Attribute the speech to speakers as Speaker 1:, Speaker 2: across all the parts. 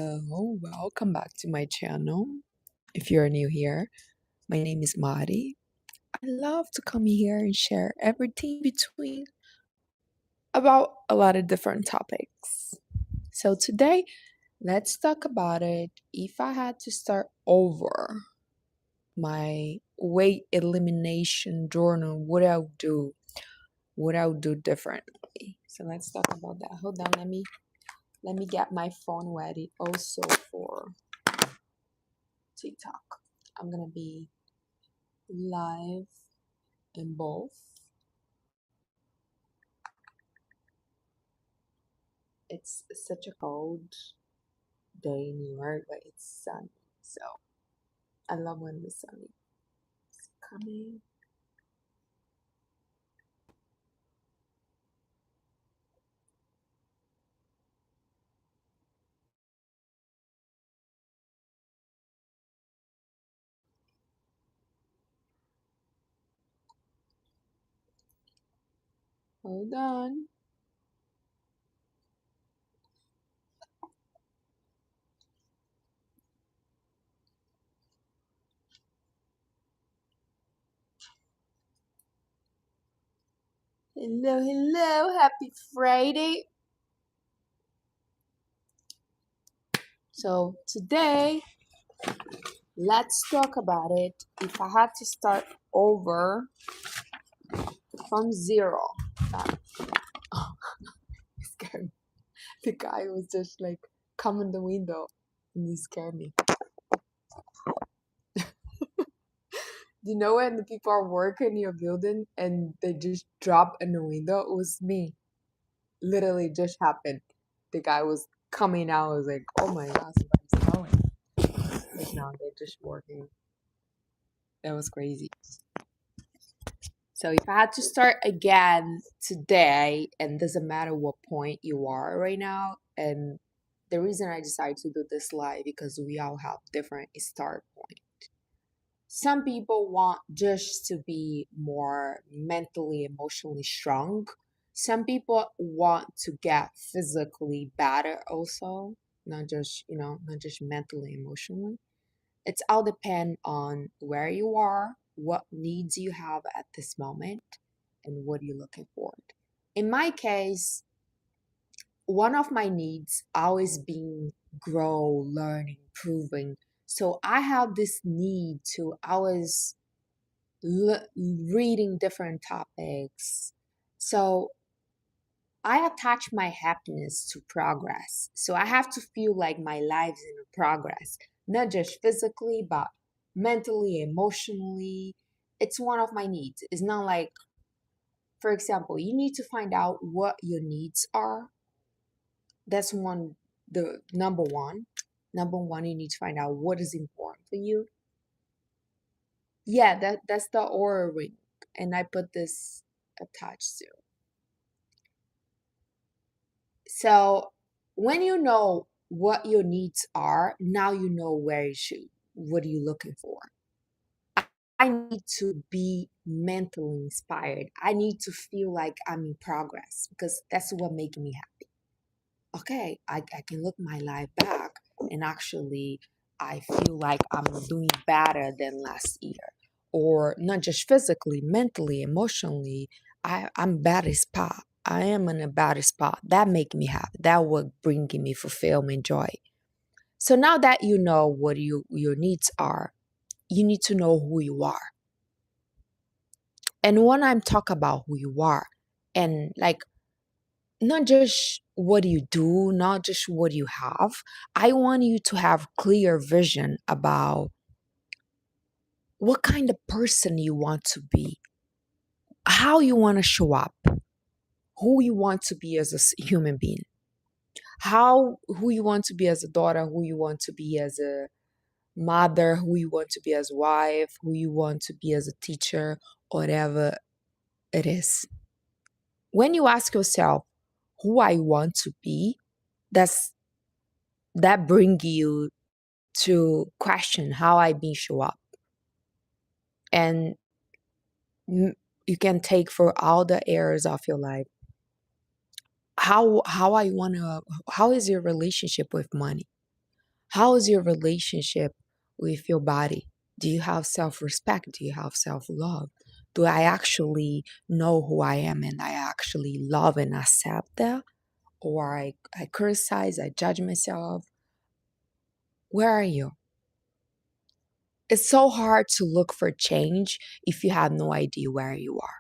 Speaker 1: Welcome back to my channel. If you're new here, my name is Mari. I love to come here and share everything between about a lot of different topics. So today, let's talk about it. If I had to start over my weight elimination journal, what I would do, what I would do differently. So let's talk about that. Hold on, let me get my phone ready also for TikTok. I'm gonna be live in both. It's such a cold day in New York, but it's sunny. So I love when the sun is coming. Hold on. Hello, hello. Happy Friday. So today, let's talk about it. If I had to start over from zero, oh, it scared me. The guy was just like, come in the window, and he scared me. You know when the people are working in your building and they just drop in the window? It was me. Literally just happened. The guy was coming out. I was like, oh my god, somebody's calling. But now they're just working. That was crazy. So if I had to start again today, and doesn't matter what point you are right now, and the reason I decided to do this live because we all have different start points. Some people want just to be more mentally, emotionally strong. Some people want to get physically better also, not just mentally, emotionally. It's all depend on where you are, what needs you have at this moment, and what you're looking for. In my case, one of my needs always been grow, learn, improving. So I have this need to always reading different topics. So I attach my happiness to progress. So I have to feel like my life's in progress, not just physically, but mentally, emotionally. It's one of my needs. It's not like, for example, you need to find out what your needs are. That's one, the number one. Number one, you need to find out what is important for you. Yeah, that's the aura ring. And I put this attached to. So when you know what your needs are, now you know where you should, what are you looking for. I need to be mentally inspired. I need to feel like I'm in progress because that's what makes me happy. Okay, I can look my life back and actually I feel like I'm doing better than last year. Or not just physically, mentally, emotionally, I'm better spot. I am in a better spot. That make me happy. That would bring me fulfillment, joy. So now that you know what your needs are, you need to know who you are. And when I'm talking about who you are, and like not just what you do, not just what you have. I want you to have clear vision about what kind of person you want to be, how you want to show up, who you want to be as a human being, who you want to be as a daughter, who you want to be as a mother, who you want to be as a wife, who you want to be as a teacher, whatever it is. When you ask yourself who I want to be, that's that bring you to question how I been show up. And you can take for all the areas of your life. How I wanna how is your relationship with money? How is your relationship with your body? Do you have self-respect? Do you have self-love? Do I actually know who I am and I actually love and accept that? Or I criticize, I judge myself? Where are you? It's so hard to look for change if you have no idea where you are.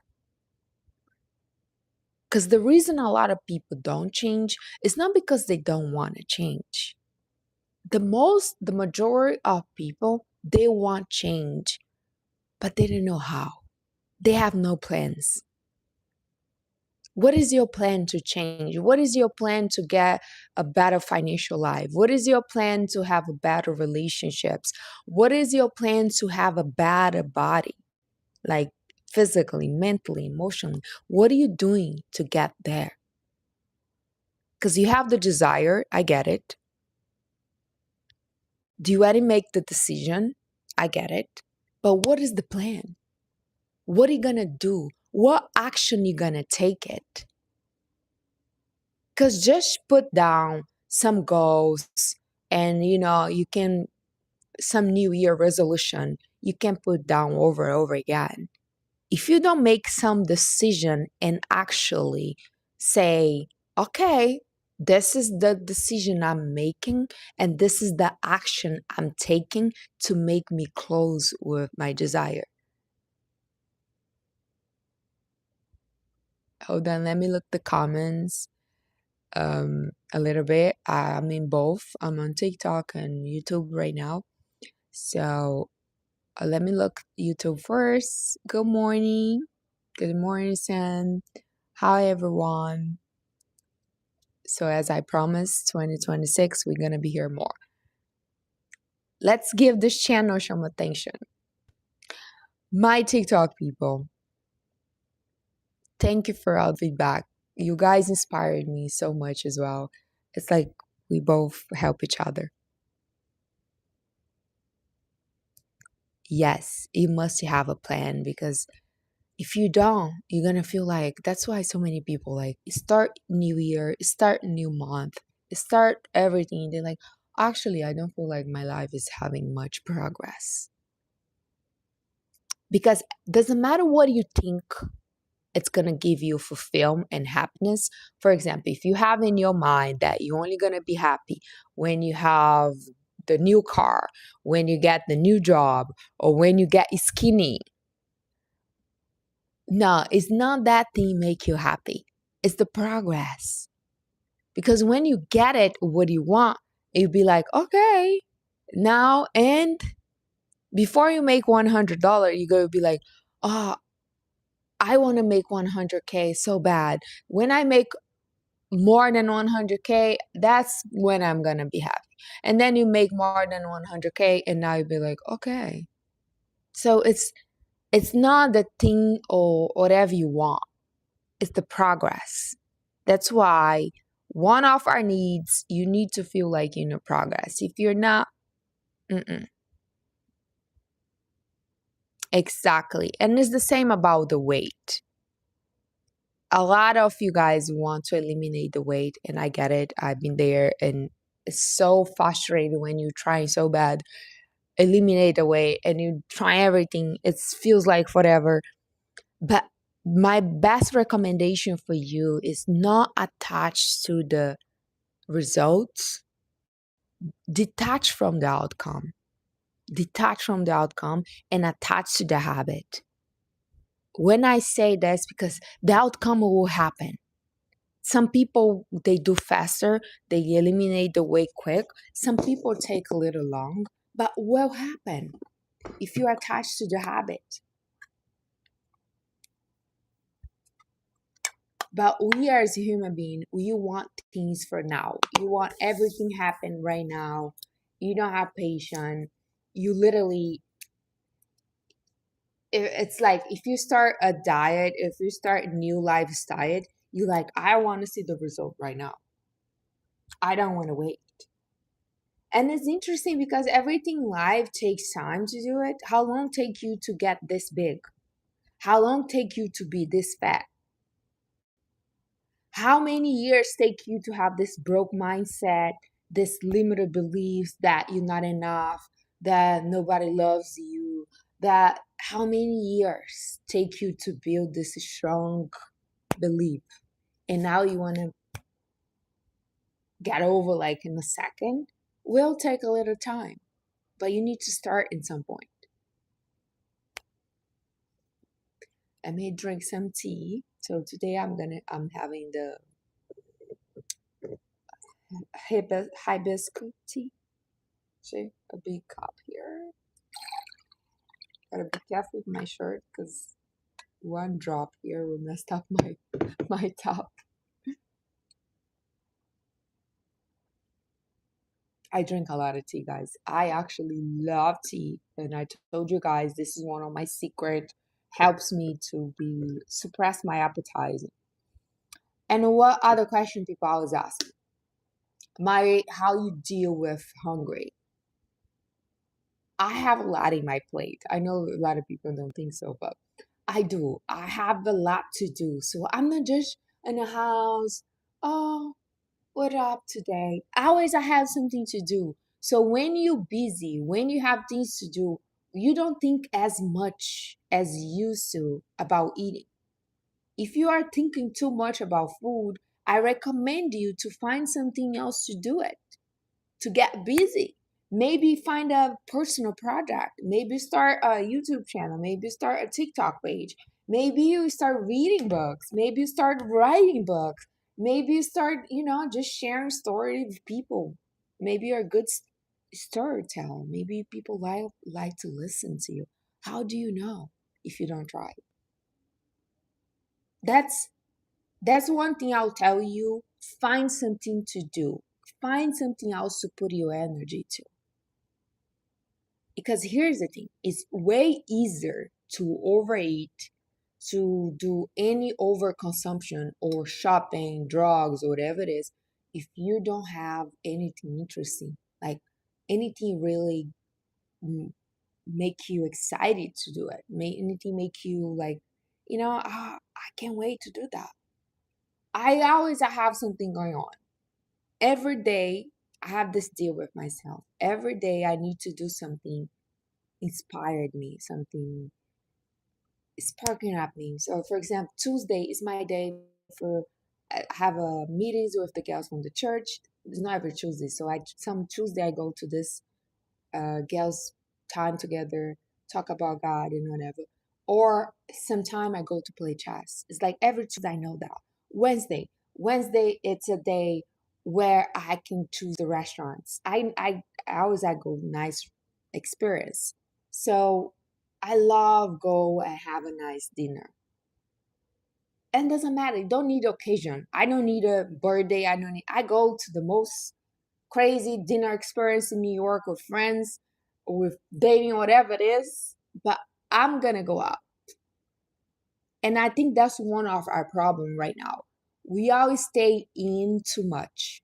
Speaker 1: Because the reason a lot of people don't change is not because they don't want to change. The majority of people, they want change, but they don't know how. They have no plans. What is your plan to change? What is your plan to get a better financial life? What is your plan to have a better relationships? What is your plan to have a better body? Like physically, mentally, emotionally. What are you doing to get there? Because you have the desire, I get it. Do you already make the decision? I get it. But what is the plan? What are you gonna do? What action you gonna take it? Because just put down some goals and you can some new year resolution you can put down over and over again. If you don't make some decision and actually say, okay, this is the decision I'm making and this is the action I'm taking to make me close with my desire. Hold on, let me look the comments a little bit. I'm in both. I'm on TikTok and YouTube right now. So let me look YouTube first. Good morning. Good morning, Sam. Hi, everyone. So, as I promised, 2026, we're going to be here more. Let's give this channel some attention. My TikTok people, thank you for all the feedback. You guys inspired me so much as well. It's like we both help each other. Yes, you must have a plan because if you don't, you're gonna feel like that's why so many people like start new year, start new month, start everything. They're like, actually, I don't feel like my life is having much progress. Because doesn't matter what you think it's gonna give you fulfillment and happiness. For example, if you have in your mind that you're only gonna be happy when you have the new car, when you get the new job, or when you get skinny. No, it's not that thing make you happy. It's the progress. Because when you get it, what you want, you'll be like, okay, now and before you make $100, you're going to be like, oh, I want to make 100K so bad. When I make more than 100K, that's when I'm going to be happy. And then you make more than 100K and now you'll be like, okay. So it's not the thing or whatever you want. It's the progress. That's why one of our needs, you need to feel like you're in progress. If you're not, exactly. And it's the same about the weight. A lot of you guys want to eliminate the weight, and I get it. I've been there, and it's so frustrating when you're trying so bad, eliminate the weight, and you try everything. It feels like forever. But my best recommendation for you is not attached to the results. Detach from the outcome. Detach from the outcome and attach to the habit. When I say this, because the outcome will happen. Some people, they do faster, they eliminate the weight quick. Some people take a little long, but what will happen if you attach to the habit? But we as a human being, we want things for now. You want everything happen right now. You don't have patience. You literally, it's like if you start a diet, if you start a new lifestyle, you like, I want to see the result right now. I don't want to wait. And it's interesting because everything live takes time to do it. How long take you to get this big? How long take you to be this fat? How many years take you to have this broke mindset this limited beliefs that you're not enough, that nobody loves you, that how many years take you to build this strong belief, and now you want to get over like in a second, will take a little time, but you need to start in some point. I may drink some tea. So today I'm having the hibiscus tea. See, a big cup here. Gotta be careful with my shirt because one drop here will mess up my top. I drink a lot of tea, guys. I actually love tea, and I told you guys this is one of my secret helps me to be suppress my appetite. And what other question people always ask me? My how you deal with hungry. I have a lot in my plate. I know a lot of people don't think so, but I do. I have a lot to do. So I'm not just in the house. Oh, what up today? Always I have something to do. So when you're busy, when you have things to do, you don't think as much as you used to about eating. If you are thinking too much about food, I recommend you to find something else to do it, to get busy. Maybe find a personal project. Maybe start a YouTube channel. Maybe start a TikTok page. Maybe you start reading books. Maybe you start writing books. Maybe you start, just sharing stories with people. Maybe you're a good storyteller. Maybe people like to listen to you. How do you know if you don't try? That's that's one thing I'll tell you. Find something to do. Find something else to put your energy to. Because here's the thing, it's way easier to overeat, to do any overconsumption or shopping, drugs, or whatever it is, if you don't have anything interesting, like anything really mm, make you excited to do it, anything make you like, I can't wait to do that. I always have something going on. Every day, I have this deal with myself. Every day, I need to do something inspired me, something sparking up me. So, for example, Tuesday is my day for I have a meetings with the girls from the church. It's not every Tuesday, so some Tuesday I go to this girls time together, talk about God and whatever. Or sometime I go to play chess. It's like every Tuesday I know that. Wednesday it's a day where I can choose the restaurants. I always I go nice experience. So I love go and have a nice dinner. And doesn't matter. You don't need occasion. I don't need a birthday. I go to the most crazy dinner experience in New York with friends, or with dating, whatever it is. But I'm gonna go out. And I think that's one of our problem right now. We always stay in too much.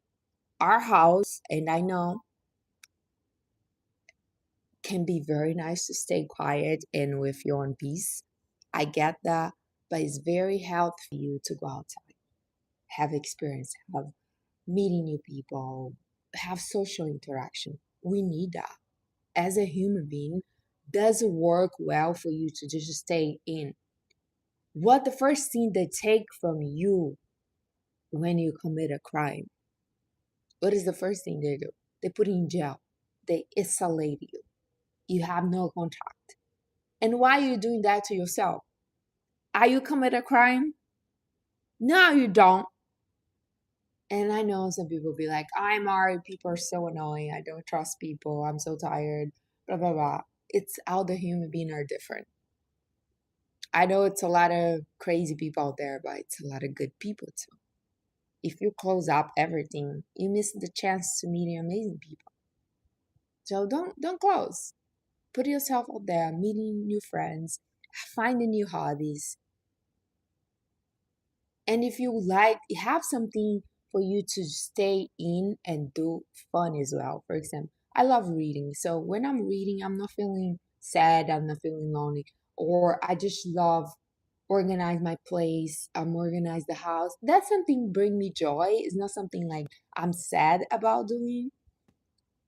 Speaker 1: Our house, and I know can be very nice to stay quiet and with your own peace. I get that, but it's very healthy for you to go outside, have experience, have meeting new people, have social interaction. We need that. As a human being, does it work well for you to just stay in? What the first thing they take from you when you commit a crime? What is the first thing they do? They put you in jail. They isolate you. You have no contact. And why are you doing that to yourself? Are you commit a crime? No, you don't. And I know some people be like, I'm Ari, people are so annoying. I don't trust people. I'm so tired. Blah, blah, blah. It's how the human being are different. I know it's a lot of crazy people out there, but it's a lot of good people too. If you close up everything, you miss the chance to meet amazing people. So don't close. Put yourself out there, meeting new friends, finding new hobbies. And if you like, have something for you to stay in and do fun as well. For example, I love reading. So when I'm reading, I'm not feeling sad, I'm not feeling lonely, or I just love organize my place, organize the house. That's something bring me joy. It's not something like I'm sad about doing.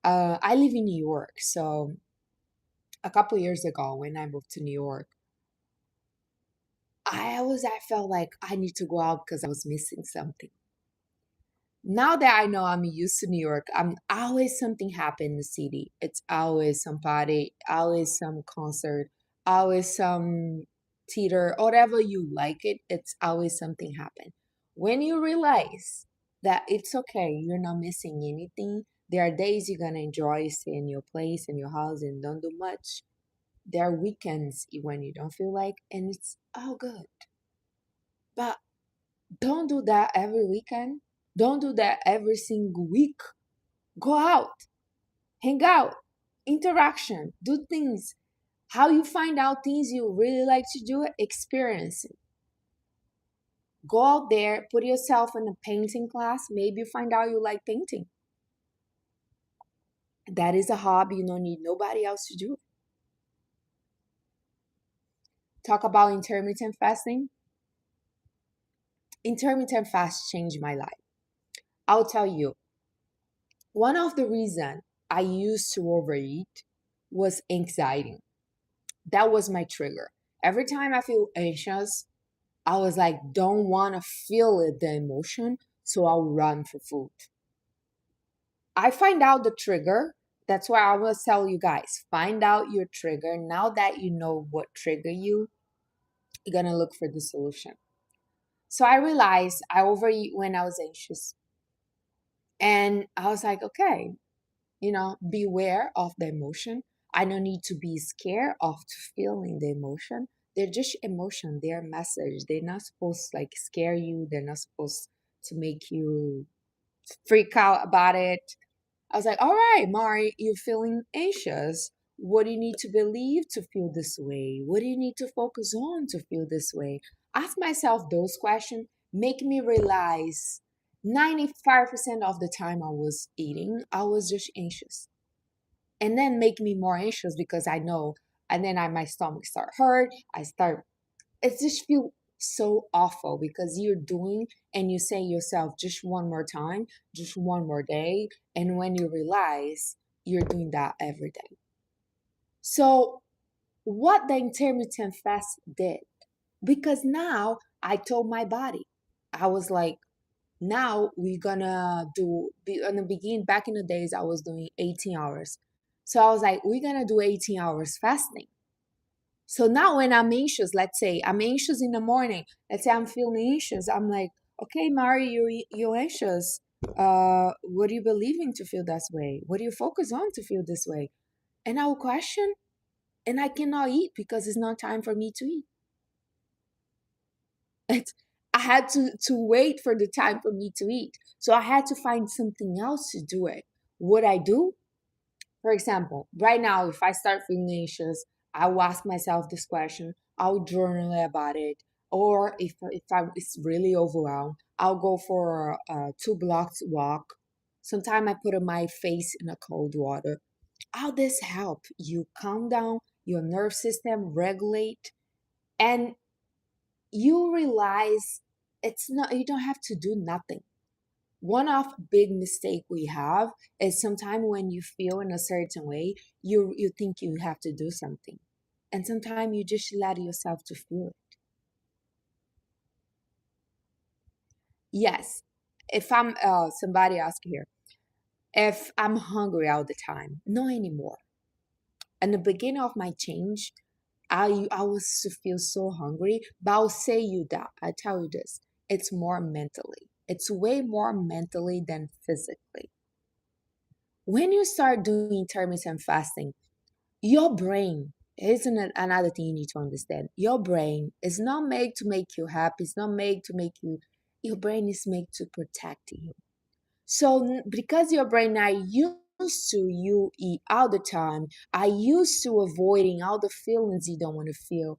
Speaker 1: I live in New York, so a couple years ago when I moved to New York, I felt like I need to go out because I was missing something. Now that I know I'm used to New York, I'm always something happen in the city. It's always some party, always some concert, always some theater, whatever you like it, it's always something happen. When you realize that it's okay, you're not missing anything. There are days you're gonna enjoy stay in your place in your house and don't do much. There are weekends when you don't feel like, and it's all good. But don't do that every weekend. Don't do that every single week. Go out, hang out, interaction, do things. How you find out things you really like to do it, experience it. Go out there, put yourself in a painting class. Maybe you find out you like painting. That is a hobby. You don't need nobody else to do it. Talk about intermittent fasting. Intermittent fast changed my life. I'll tell you, one of the reasons I used to overeat was anxiety. That was my trigger. Every time I feel anxious, I was like, don't want to feel it, the emotion, so I'll run for food. I find out the trigger. That's why I will tell you guys, find out your trigger. Now that you know what trigger you, you're going to look for the solution. So I realized I overeat when I was anxious. And I was like, okay, beware of the emotion. I don't need to be scared of feeling the emotion. They're just emotion. They're message. They're not supposed to like scare you. They're not supposed to make you freak out about it. I was like, all right, Mari, you're feeling anxious. What do you need to believe to feel this way? What do you need to focus on to feel this way? Ask myself those questions, make me realize 95% of the time I was eating, I was just anxious. And then make me more anxious because I know, and then my stomach start hurt. It just feel so awful because you're doing and you say yourself just one more time, just one more day. And when you realize you're doing that every day. So, what the intermittent fast did, because now I told my body, I was like, now we're gonna in the beginning, back in the days, I was doing 18 hours. So I was like, we're gonna do 18 hours fasting. So now when I'm anxious, let's say I'm anxious in the morning, let's say I'm feeling anxious, I'm like, okay, Mari, you're anxious. What do you believe in to feel this way? What do you focus on to feel this way? And I will question, and I cannot eat because it's not time for me to eat. It's, I had to wait for the time for me to eat. So I had to find something else to do it. What I do, for example, right now, if I start feeling anxious, I will ask myself this question. I'll journal about it. Or it's really overwhelmed, I'll go for a 2 blocks walk. Sometimes I put my face in a cold water. All this help you calm down, your nerve system regulate, and you realize it's not, you don't have to do nothing. One of big mistake we have is sometimes when you feel in a certain way, you think you have to do something, and sometimes you just let yourself to feel it. Yes, if I'm somebody ask here, if I'm hungry all the time, no anymore. In the beginning of my change, I was to feel so hungry, but I'll say you that I tell you this, it's more mentally. It's way more mentally than physically. When you start doing intermittent fasting, your brain, here's another thing you need to understand. Your brain is not made to make you happy. It's not made to make you, your brain is made to protect you. So because your brain are used to you eat all the time, are used to avoiding all the feelings you don't want to feel,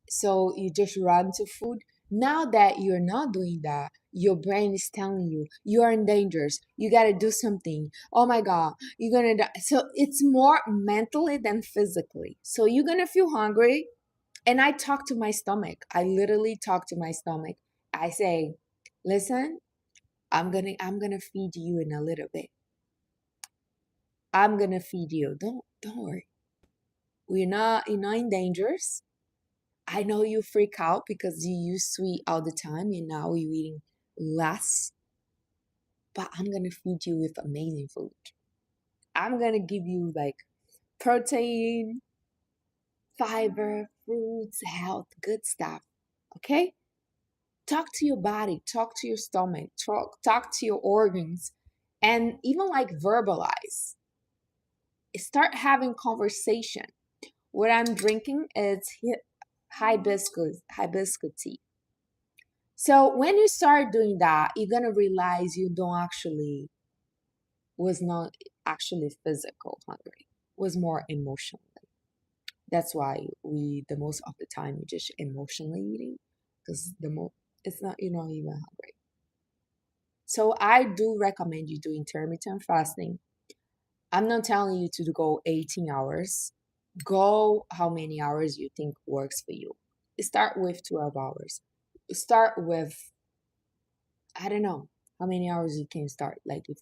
Speaker 1: so you just run to food. Now that you're not doing that, your brain is telling you you are in danger. You got to do something. Oh my God, you're going to die. So it's more mentally than physically. So you're going to feel hungry. And I talk to my stomach. I literally talk to my stomach. I say, listen, I'm gonna feed you in a little bit. I'm gonna feed you. Don't worry. You're not in dangers. I know you freak out because you use sweet all the time and now you're eating less, but I'm gonna feed you with amazing food. I'm gonna give you like protein, fiber, fruits, health, good stuff. Okay? Talk to your body, talk to your stomach, talk to your organs, and even like verbalize. Start having conversation. What I'm drinking is hibiscus tea. So when you start doing that, you're gonna realize you don't actually was not actually physical hungry, was more emotional. That's why we the most of the time we just emotionally eating because the most it's not you're not even hungry. So I do recommend you do intermittent fasting. I'm not telling you to go 18 hours. Go how many hours you think works for you. Start with 12 hours. Start with I don't know how many hours you can start. Like if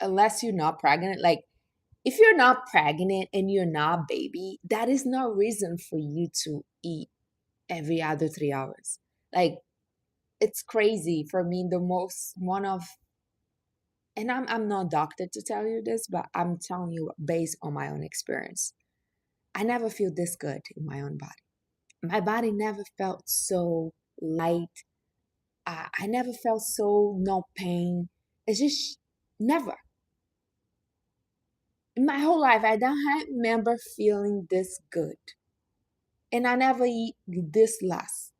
Speaker 1: unless you're not pregnant, like if you're not pregnant and you're not baby, that is no reason for you to eat every other 3 hours. Like it's crazy for me. The most one of and I'm not a doctor to tell you this, but I'm telling you based on my own experience. I never feel this good in my own body. My body never felt so light. I never felt so no pain. It's just never. In my whole life, I don't remember feeling this good. And I never eat this less.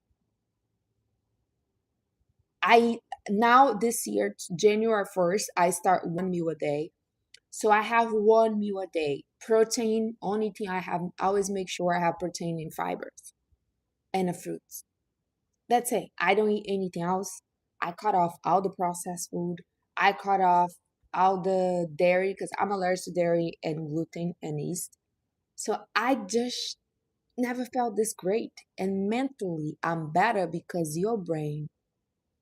Speaker 1: I now this year, January 1st, I start one meal a day. So I have one meal a day. Protein, only thing I always make sure I have protein and fibers and the fruits. That's it. I don't eat anything else. I cut off all the processed food. I cut off all the dairy because I'm allergic to dairy and gluten and yeast. So I just never felt this great. And mentally, I'm better because your brain,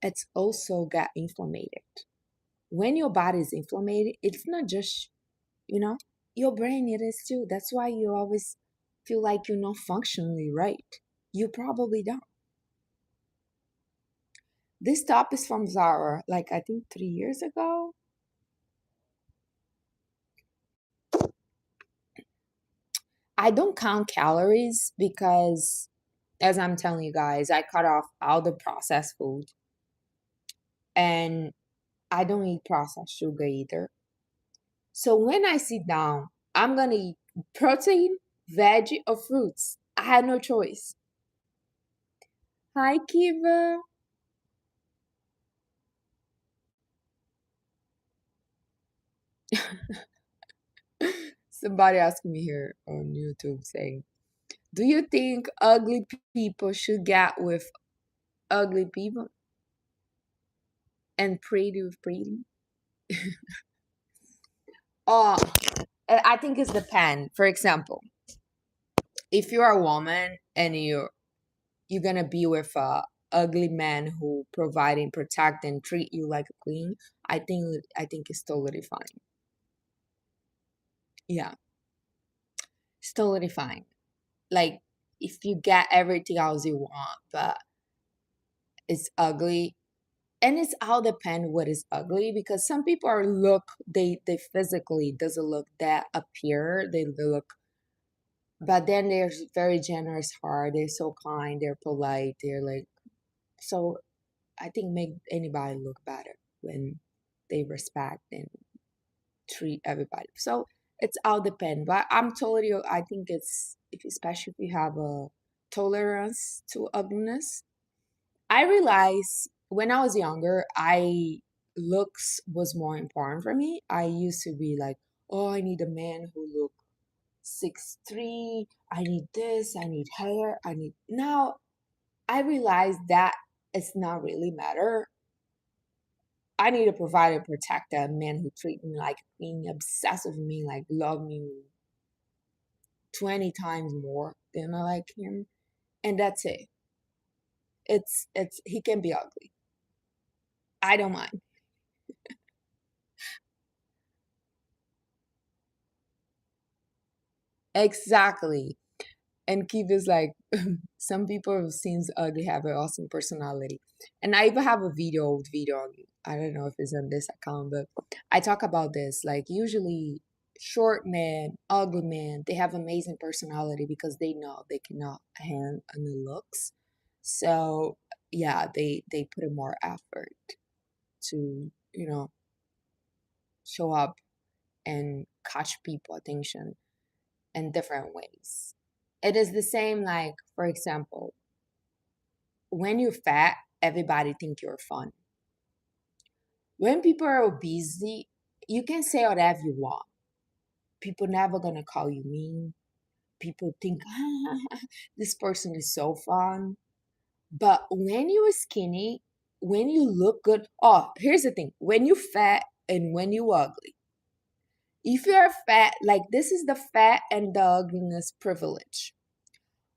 Speaker 1: it's also got inflamed. When your body is inflamed, it's not just, you know, your brain it is too. That's why you always feel like you're not functionally right. You probably don't. This top is from Zara, like I think 3 years ago. I don't count calories because, as I'm telling you guys, I cut off all the processed food and I don't eat processed sugar either. So when I sit down, I'm gonna eat protein, veg, or fruits. I had no choice. Hi, Kiva. Somebody asking me here on YouTube saying, do you think ugly people should get with ugly people and pretty with pretty? Oh, I think it's depend. For example, if you're a woman and you're gonna be with a ugly man who provide and protect and treat you like a queen, I think it's totally fine. Yeah, it's totally fine. Like if you get everything else you want, but it's ugly, and it's all depend what is ugly because some people are look they physically doesn't look that appear they look, but then they're very generous heart, they're so kind, they're polite, they're like so I think make anybody look better when they respect and treat everybody. So it's all depend, but I'm totally I think it's if especially if you have a tolerance to ugliness. I realized when I was younger, I looks was more important for me. I used to be like, oh, I need a man who look 6'3". I need this. I need hair. I need now. I realize that it's not really matter. I need to provide and protect a man who treat me like being obsessed with me, like love me 20 times more and I like him, and that's it. It's he can be ugly. I don't mind. Exactly. And Keith is like, some people who seems ugly have an awesome personality. And I even have a video on, I don't know if it's on this account, but I talk about this. Like usually short men, ugly men, they have amazing personality because they know they cannot hand on the looks. So yeah, they put in more effort to, show up and catch people attention in different ways. It is the same like, for example, when you're fat, everybody think you're fun. When people are obese, you can say whatever you want. People never gonna call you mean. People think this person is so fun. But when you're skinny, when you look good, oh, here's the thing: when you fat and when you ugly. If you're fat, like this is the fat and the ugliness privilege.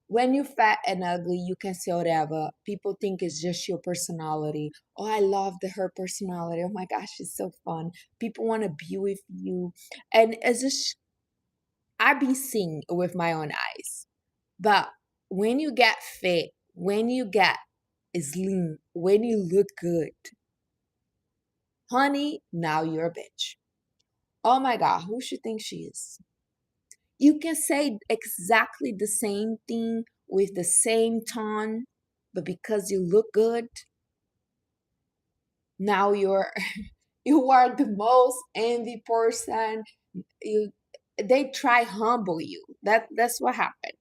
Speaker 1: When you're fat and ugly, you can say whatever. People think it's just your personality. Oh, I love her personality. Oh my gosh, it's so fun. People want to be with you. And it's just, I be seeing with my own eyes. But when you get fit, when you get slim, when you look good, honey, now you're a bitch. Oh my God, who she think she is? You can say exactly the same thing with the same tone, but because you look good, now you're you are the most envy person. You they try humble you. That's what happened.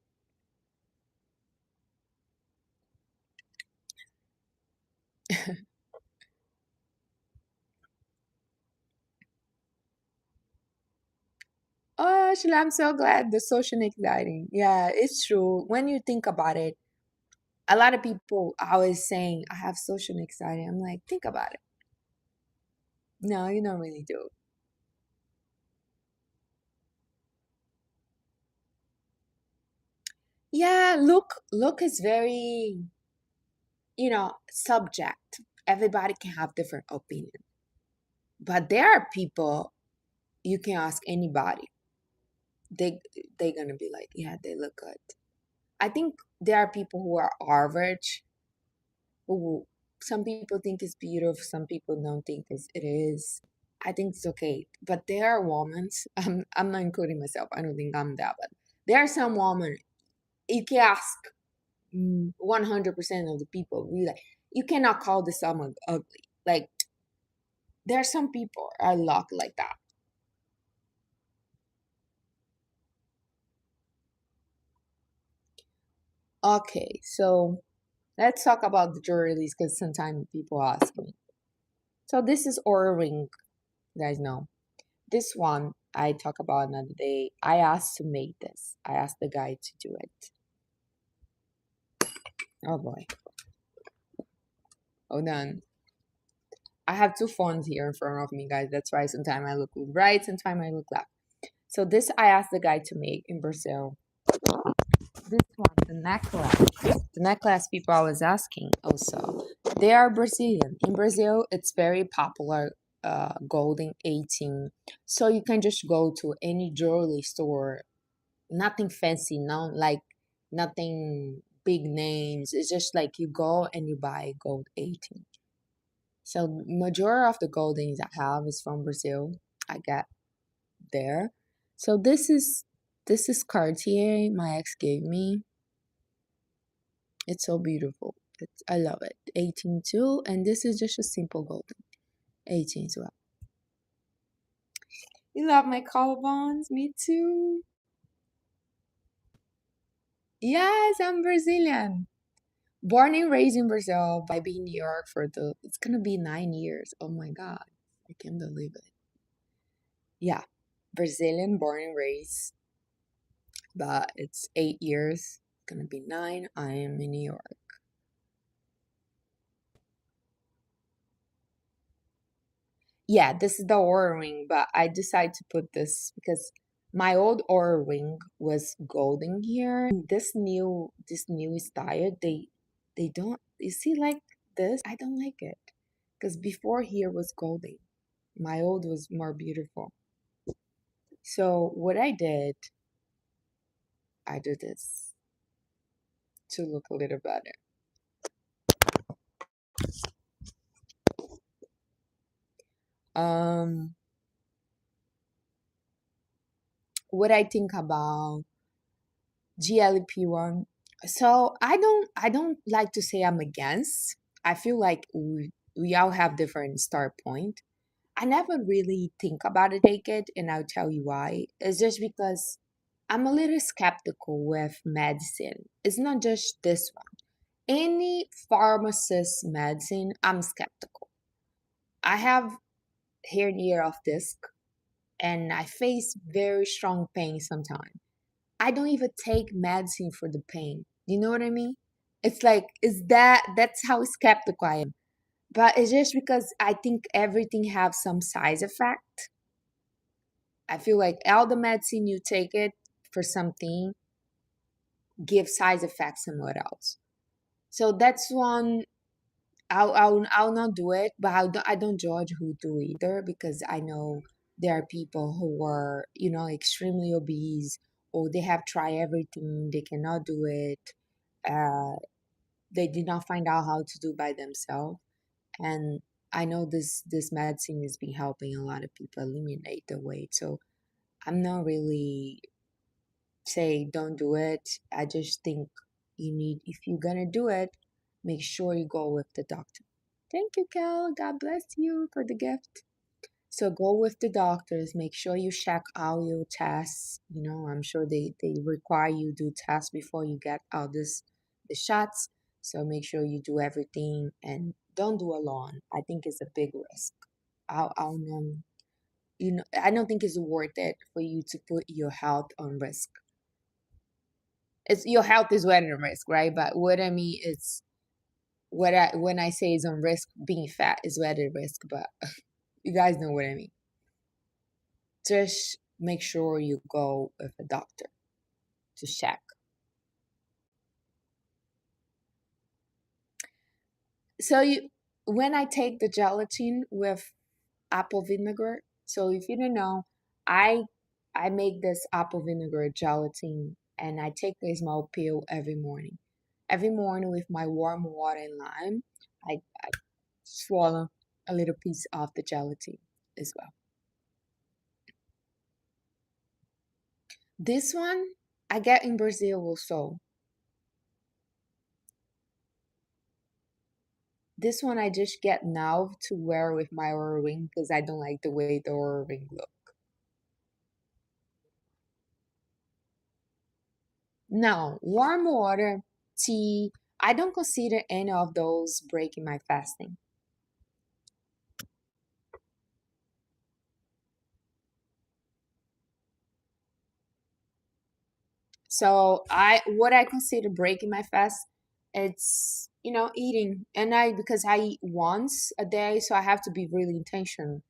Speaker 1: Oh, actually, I'm so glad the social anxiety. Yeah, it's true. When you think about it, a lot of people are always saying, I have social anxiety. I'm like, think about it. No, you don't really do. Yeah, look is very, subject. Everybody can have different opinion. But there are people you can ask anybody. They they're gonna be like, yeah, they look good. I think there are people who are average, who some people think is beautiful, some people don't think it is. I think it's okay. But there are women, I'm not including myself, I don't think I'm that, but there are some women you can ask 100% of the people, be like, you cannot call this someone ugly. Like, there are some people are locked like that. Okay, so let's talk about the jewelries because sometimes people ask me. So this is Aura Ring, you guys know. This one I talk about another day. I asked to make this. I asked the guy to do it. Oh boy. Hold on. I have two phones here in front of me, guys. That's why sometimes I look right, sometimes I look left. So this I asked the guy to make in Brazil. This one, the necklace. The necklace people are always asking also. They are Brazilian. In Brazil, it's very popular, golden 18. So you can just go to any jewelry store, nothing fancy, no, like nothing big names. It's just like you go and you buy gold 18. So majority of the goldings I have is from Brazil. I got there. So this is Cartier my ex gave me. It's so beautiful. I love it. 18 too, and this is just a simple golden 18 as well. You love my collarbones? Me too. Yes, I'm Brazilian. Born and raised in Brazil, but I've been in New York for it's gonna be 9 years. Oh my God. I can't believe it. Yeah. Brazilian, born and raised, but it's 8 years. Gonna be nine. I am in New York. Yeah, this is the Oura ring, but I decided to put this because My old Aura ring was golden here. This new style, they don't, you see, like this, I don't like it. Because before here was golden. My old was more beautiful. So what I did, I do this to look a little better. Um what I think about GLP-1. So I don't like to say I'm against. I feel like we all have different start point. I never really think about it, take it, and I'll tell you why. It's just because I'm a little skeptical with medicine. It's not just this one. Any pharmacist medicine, I'm skeptical. I have hernia of disc and I face very strong pain sometimes. I don't even take medicine for the pain. You know what I mean? It's like, is that's how skeptical I am. But it's just because I think everything have some side effect. I feel like all the medicine you take it for something give side effects somewhere else. So that's one. I'll not do it, but I don't judge who do either because I know there are people who are extremely obese or they have tried everything, they cannot do it. Uh, they did not find out how to do by themselves, and I know this medicine has been helping a lot of people eliminate the weight. So I'm not really say don't do it. I just think if you're gonna do it, make sure you go with the doctor. Thank you, Cal. God bless you for the gift. So go with the doctors. Make sure you check all your tests. I'm sure they require you do tests before you get all the shots. So make sure you do everything and don't do alone. I think it's a big risk. I'll know. I don't think it's worth it for you to put your health on risk. It's your health is what at risk, right? But what I mean is what I when I say is on risk, being fat is what at risk. But you guys know what I mean. Just make sure you go with a doctor to check. So when I take the gelatin with apple vinegar, so if you don't know, I I make this apple vinegar gelatin and I take a small pill every morning. Every morning with my warm water and lime, I swallow a little piece of the gelatin as well. This one I get in Brazil also. This one I just get now to wear with my Oura ring because I don't like the way the Oura ring look. No, warm water, tea. I don't consider any of those breaking my fasting. So what I consider breaking my fast, it's eating, and I because I eat once a day, so I have to be really intentional.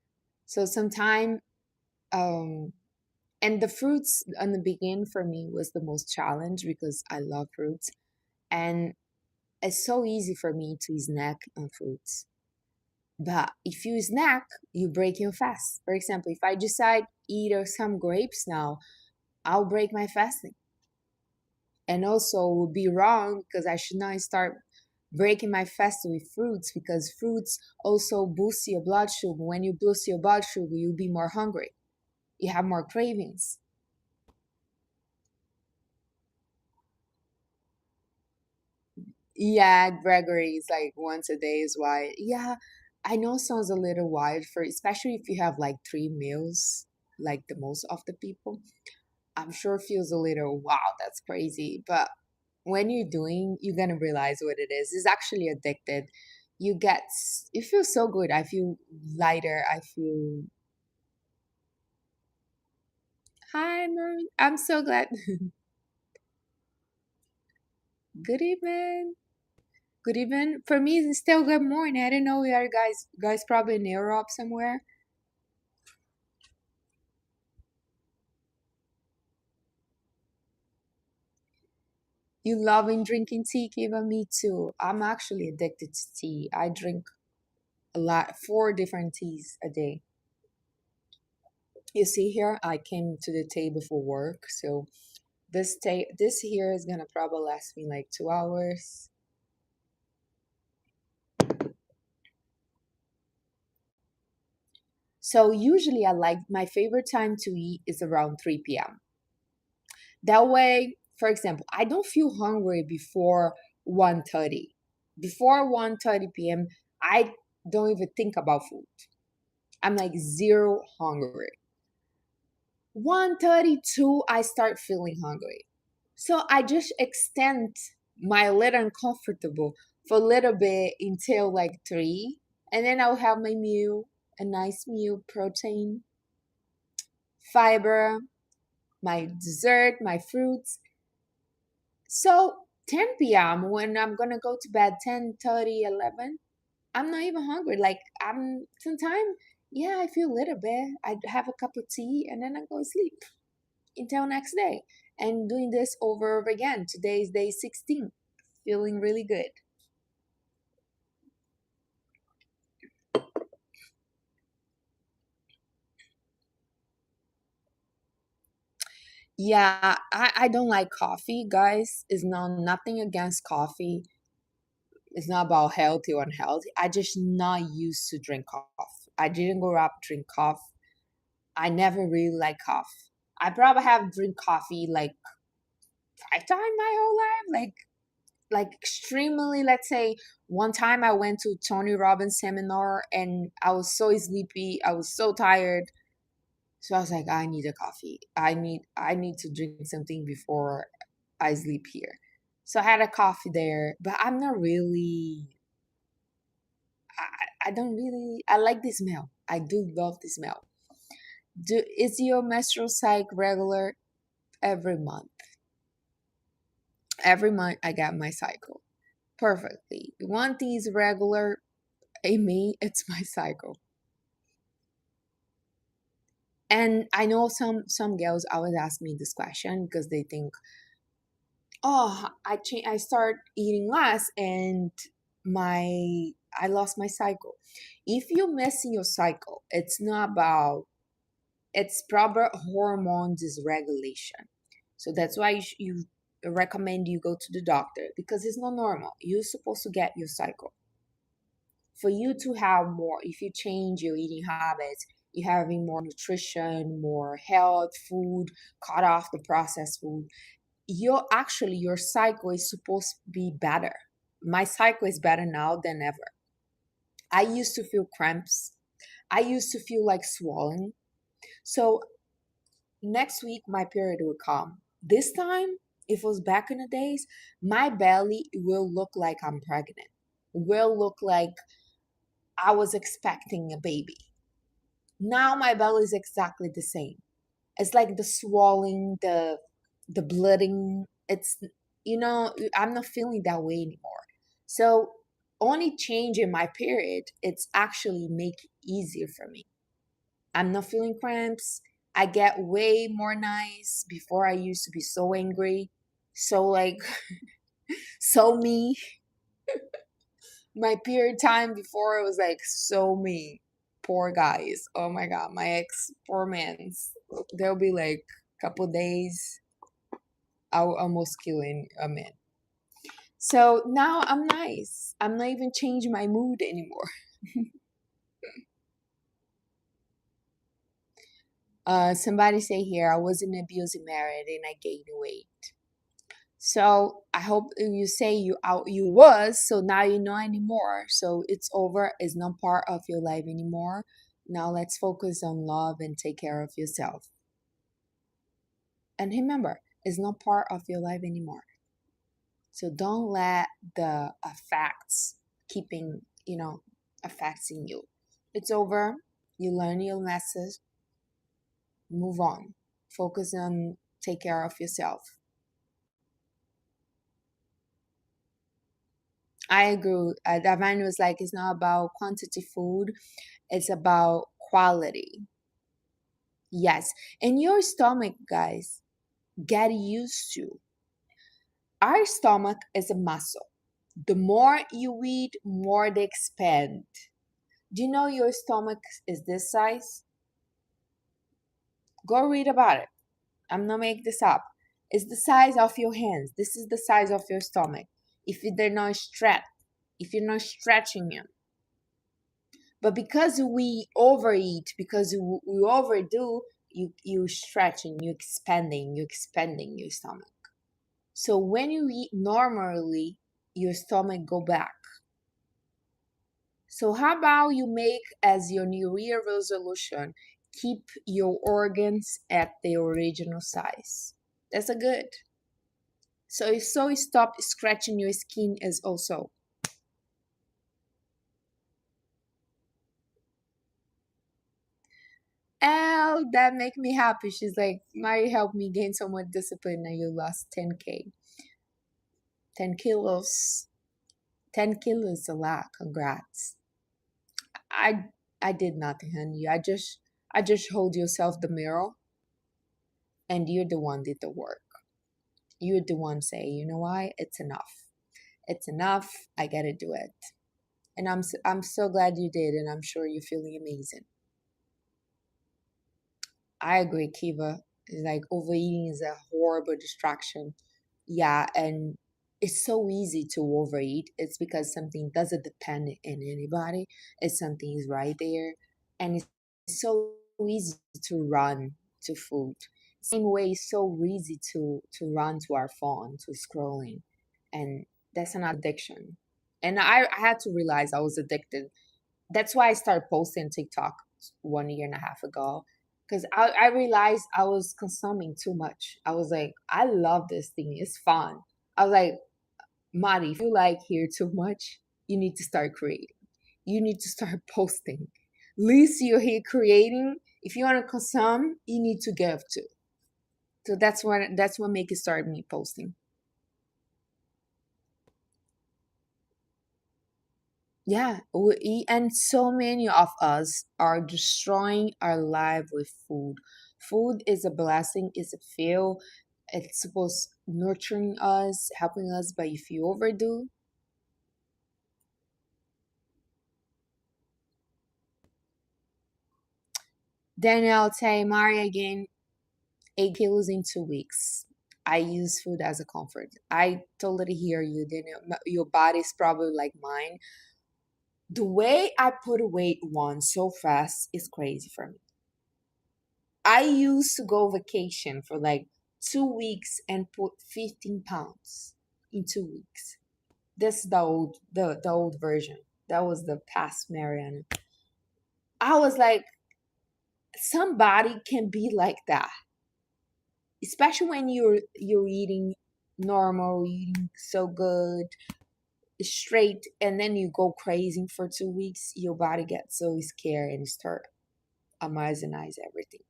Speaker 1: So sometime um and the fruits in the beginning for me was the most challenge because I love fruits and it's so easy for me to snack on fruits. But if you snack, you break your fast. For example, if I decide eat some grapes now, I'll break my fasting. And also would be wrong because I should not start breaking my fast with fruits because fruits also boost your blood sugar. When you boost your blood sugar, you'll be more hungry. You have more cravings. Yeah, Gregory is like once a day is why. Yeah, I know sounds a little wild for especially if you have like 3 meals, like the most of the people. I'm sure feels a little wow, that's crazy. But when you're doing, you're gonna realize what it is. It's actually addicted. You feel so good. I feel lighter. I feel hi, Marie. I'm so glad. Good evening. Good evening. For me, it's still good morning. I don't know where you guys probably in Europe somewhere. You loving drinking tea, Kiva? Me too. I'm actually addicted to tea. I drink a lot, four different teas a day. You see here, I came to the table for work, so this here is gonna probably last me like 2 hours. So usually I like my favorite time to eat is around 3 p.m. That way, for example, I don't feel hungry before 1:30. Before 1:30 p.m., I don't even think about food. I'm like zero hungry. 1:32, I start feeling hungry. So I just extend my little uncomfortable for a little bit until like 3. And then I'll have my meal, a nice meal, protein, fiber, my dessert, my fruits. So 10 p.m. when I'm gonna go to bed, 10:30, 11, I'm not even hungry. Like I'm sometimes, yeah, I feel a little bit. I have a cup of tea and then I go to sleep until next day. And doing this over and over again. Today is day 16. Feeling really good. Yeah, I don't like coffee, guys. It's not nothing against coffee. It's not about healthy or unhealthy. I just not used to drink coffee. I didn't grow up drink coffee. I never really like coffee. I probably have drink coffee like 5 times my whole life. Like extremely, let's say one time I went to Tony Robbins seminar and I was so sleepy. I was so tired. So I was like, I need a coffee. I need to drink something before I sleep here. So I had a coffee there, but I'm not really I don't really I like the smell. I do love the smell. Is your menstrual cycle regular? Every month. Every month I get my cycle. Perfectly. One thing is regular in me, it's my cycle. And I know some girls always ask me this question because they think, oh, I start eating less and my I lost my cycle. If you're missing your cycle, it's not about it's proper hormone dysregulation. So that's why you recommend you go to the doctor because it's not normal. You're supposed to get your cycle. For you to have more, if you change your eating habits, you're having more nutrition, more health, food, cut off the processed food, your cycle is supposed to be better. My cycle is better now than ever. I used to feel cramps. I used to feel like swollen. So next week my period will come. This time, if it was back in the days, my belly will look like I'm pregnant. Will look like I was expecting a baby. Now my belly is exactly the same. It's like the swelling, the blooding. I'm not feeling that way anymore. So only change in my period, it's actually make it easier for me. I'm not feeling cramps. I get way more nice. Before I used to be so angry, so like so me. My period time before it was like so me. Poor guys. Oh my god, my ex poor mans. They'll be like couple days. I'll almost killing a man. So now I'm nice. I'm not even changing my mood anymore. Somebody say here I wasn't abusing married and I gained weight. So I hope you say you was, so now you know anymore. So it's over. It's not part of your life anymore. Now let's focus on love and take care of yourself. And remember, it's not part of your life anymore. So don't let the effects keeping, affecting you. It's over. You learn your message. Move on. Focus on take care of yourself. I agree. Davine was like, it's not about quantity food, it's about quality. Yes. And your stomach, guys, get used to. Our stomach is a muscle. The more you eat, more they expand. Do you know your stomach is this size? Go read about it. I'm not making this up. It's the size of your hands. This is the size of your stomach. If they're not stretched, if you're not stretching them. But because we overeat, because we overdo, you stretching, you expanding your stomach. So when you eat normally, your stomach go back. So how about you make as your New Year resolution, keep your organs at the original size. That's a good. So you stop scratching your skin as also. Oh, that make me happy. She's like, Mari helped me gain so much discipline and you lost 10K. 10 kilos. 10 kilos a lot. Congrats. I I did nothing, honey. I just hold yourself the mirror and you're the one did the work. You're the one say, you know why? It's enough. It's enough. I gotta do it. And I'm so glad you did, and I'm sure you're feeling amazing. I agree, Kiva. It's like overeating is a horrible distraction. Yeah, and it's so easy to overeat. It's because something doesn't depend in anybody. It's something is right there, and it's so easy to run to food. Same way, it's so easy to run to our phone, to scrolling, and that's an addiction. And I had to realize I was addicted. That's why I started posting TikTok 1 year and a half ago. Because I realized I was consuming too much. I was like, I love this thing. It's fun. I was like, Mari, if you like here too much, you need to start creating. You need to start posting. At least you're here creating. If you want to consume, you need to give too. So that's what make it start me posting. Yeah, and so many of us are destroying our life with food. Food is a blessing, it's a fuel. It's supposed nurturing us, helping us, but if you overdo, Danielle say Mari again, 8 kilos in 2 weeks. I use food as a comfort. I totally hear you, Danielle. Your body's probably like mine. The way I put weight on so fast is crazy for me. I used to go vacation for like 2 weeks and put 15 pounds in 2 weeks. That's the old version. That was the past Mariana. I was like, somebody can be like that, especially when you're eating normal, eating so good, straight, and then you go crazy for 2 weeks. Your body gets so scared and start Amazonize everything.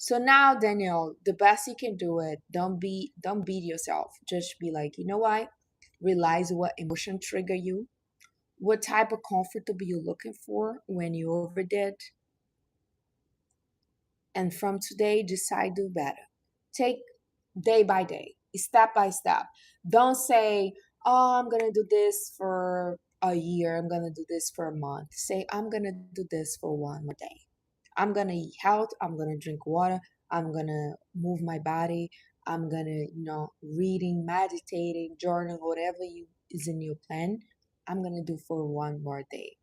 Speaker 1: So now, Danielle, the best you can do it. Don't beat yourself. Just be like, you know what? Realize what emotion trigger you, what type of comfortable you're looking for when you overdid, and from today, decide do better. Take day by day, step by step. Don't say, oh, I'm gonna do this for a year. I'm gonna do this for a month. Say, I'm gonna do this for one more day. I'm gonna eat health. I'm gonna drink water. I'm gonna move my body. I'm gonna, reading, meditating, journal, whatever you is in your plan. I'm gonna do for one more day.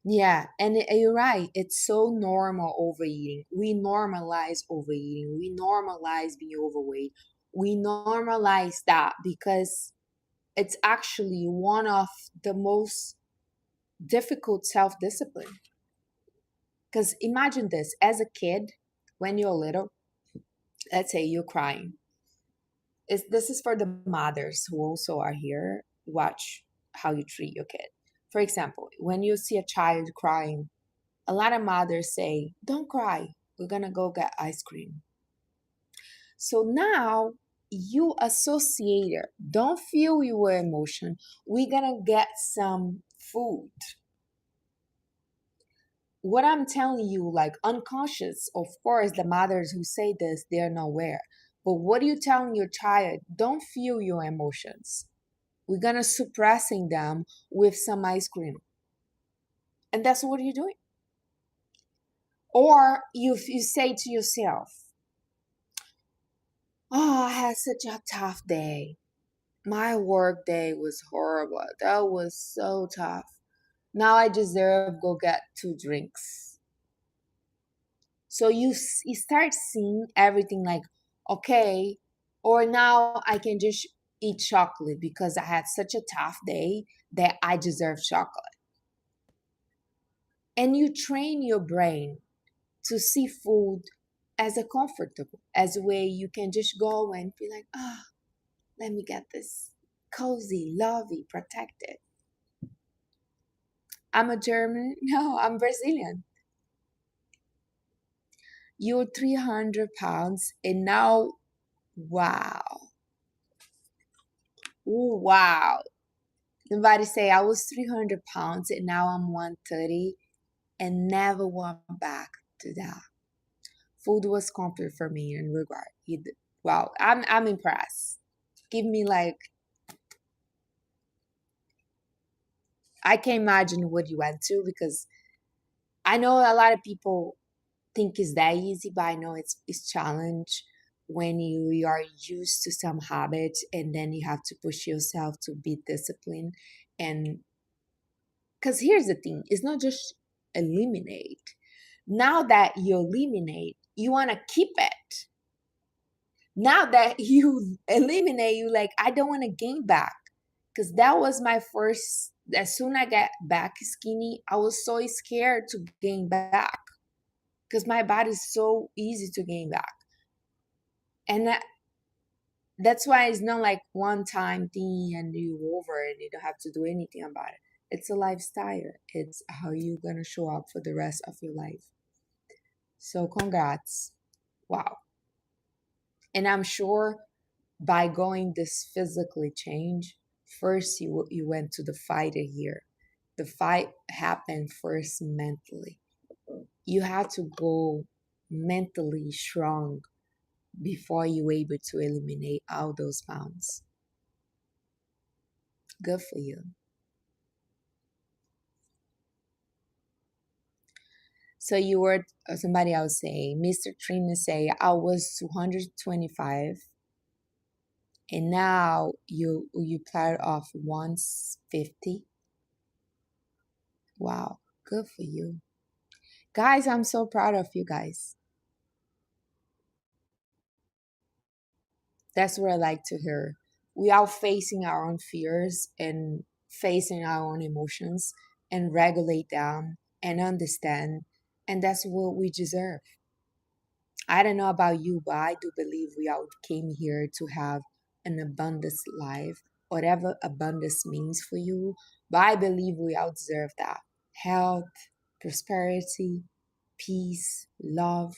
Speaker 1: Yeah, and you're right. It's so normal overeating. We normalize overeating. We normalize being overweight. We normalize that because it's actually one of the most difficult self discipline. Because imagine this as a kid, when you're little, let's say you're crying. This is for the mothers who also are here. Watch how you treat your kid. For example, when you see a child crying, a lot of mothers say, don't cry, we're gonna go get ice cream. So now you associate it. Don't feel your emotion. We're gonna get some food. what I'm telling you, like unconscious, of course, the mothers who say this, they're not aware. But what are you telling your child? Don't feel your emotions. We're gonna suppressing them with some ice cream. And that's what you're doing. Or you say to yourself, oh, I had such a tough day. My work day was horrible. That was so tough. Now I deserve go get 2 drinks. So you start seeing everything like, okay, or now I can just eat chocolate because I had such a tough day that I deserve chocolate. And you train your brain to see food as a comfortable, as a way you can just go and be like, ah, oh, let me get this cozy, lovey, protected. I'm a German. No, I'm Brazilian. You're 300 pounds and now, wow. Ooh, wow. Somebody say I was 300 pounds and now I'm 130 and never went back to that. Food was comfort for me in regard. Wow, I'm impressed. Give me like, I can imagine what you went to because I know a lot of people think it's that easy, but I know it's challenge when you are used to some habits and then you have to push yourself to be disciplined. And because here's the thing, it's not just eliminate. Now that you eliminate, you want to keep it. Now that you eliminate, you like, I don't want to gain back. Because that was my first, as soon I got back skinny, I was so scared to gain back. Because my body is so easy to gain back. And that's why it's not like one time thing and you over and you don't have to do anything about it. It's a lifestyle. It's how you're going to show up for the rest of your life. So congrats. Wow. And I'm sure by going this physically change, first you went to the fighter here. The fight happened first mentally. You had to go mentally strong before you were able to eliminate all those pounds. Good for you. So you were somebody else say, Mr. Trina say, I was 225 and now you plotted off 150. Wow, good for you. Guys, I'm so proud of you guys. That's what I like to hear. We are facing our own fears and facing our own emotions and regulate them and understand. And that's what we deserve. I don't know about you, but I do believe we all came here to have an abundance life, whatever abundance means for you. But I believe we all deserve that. Health, prosperity, peace, love.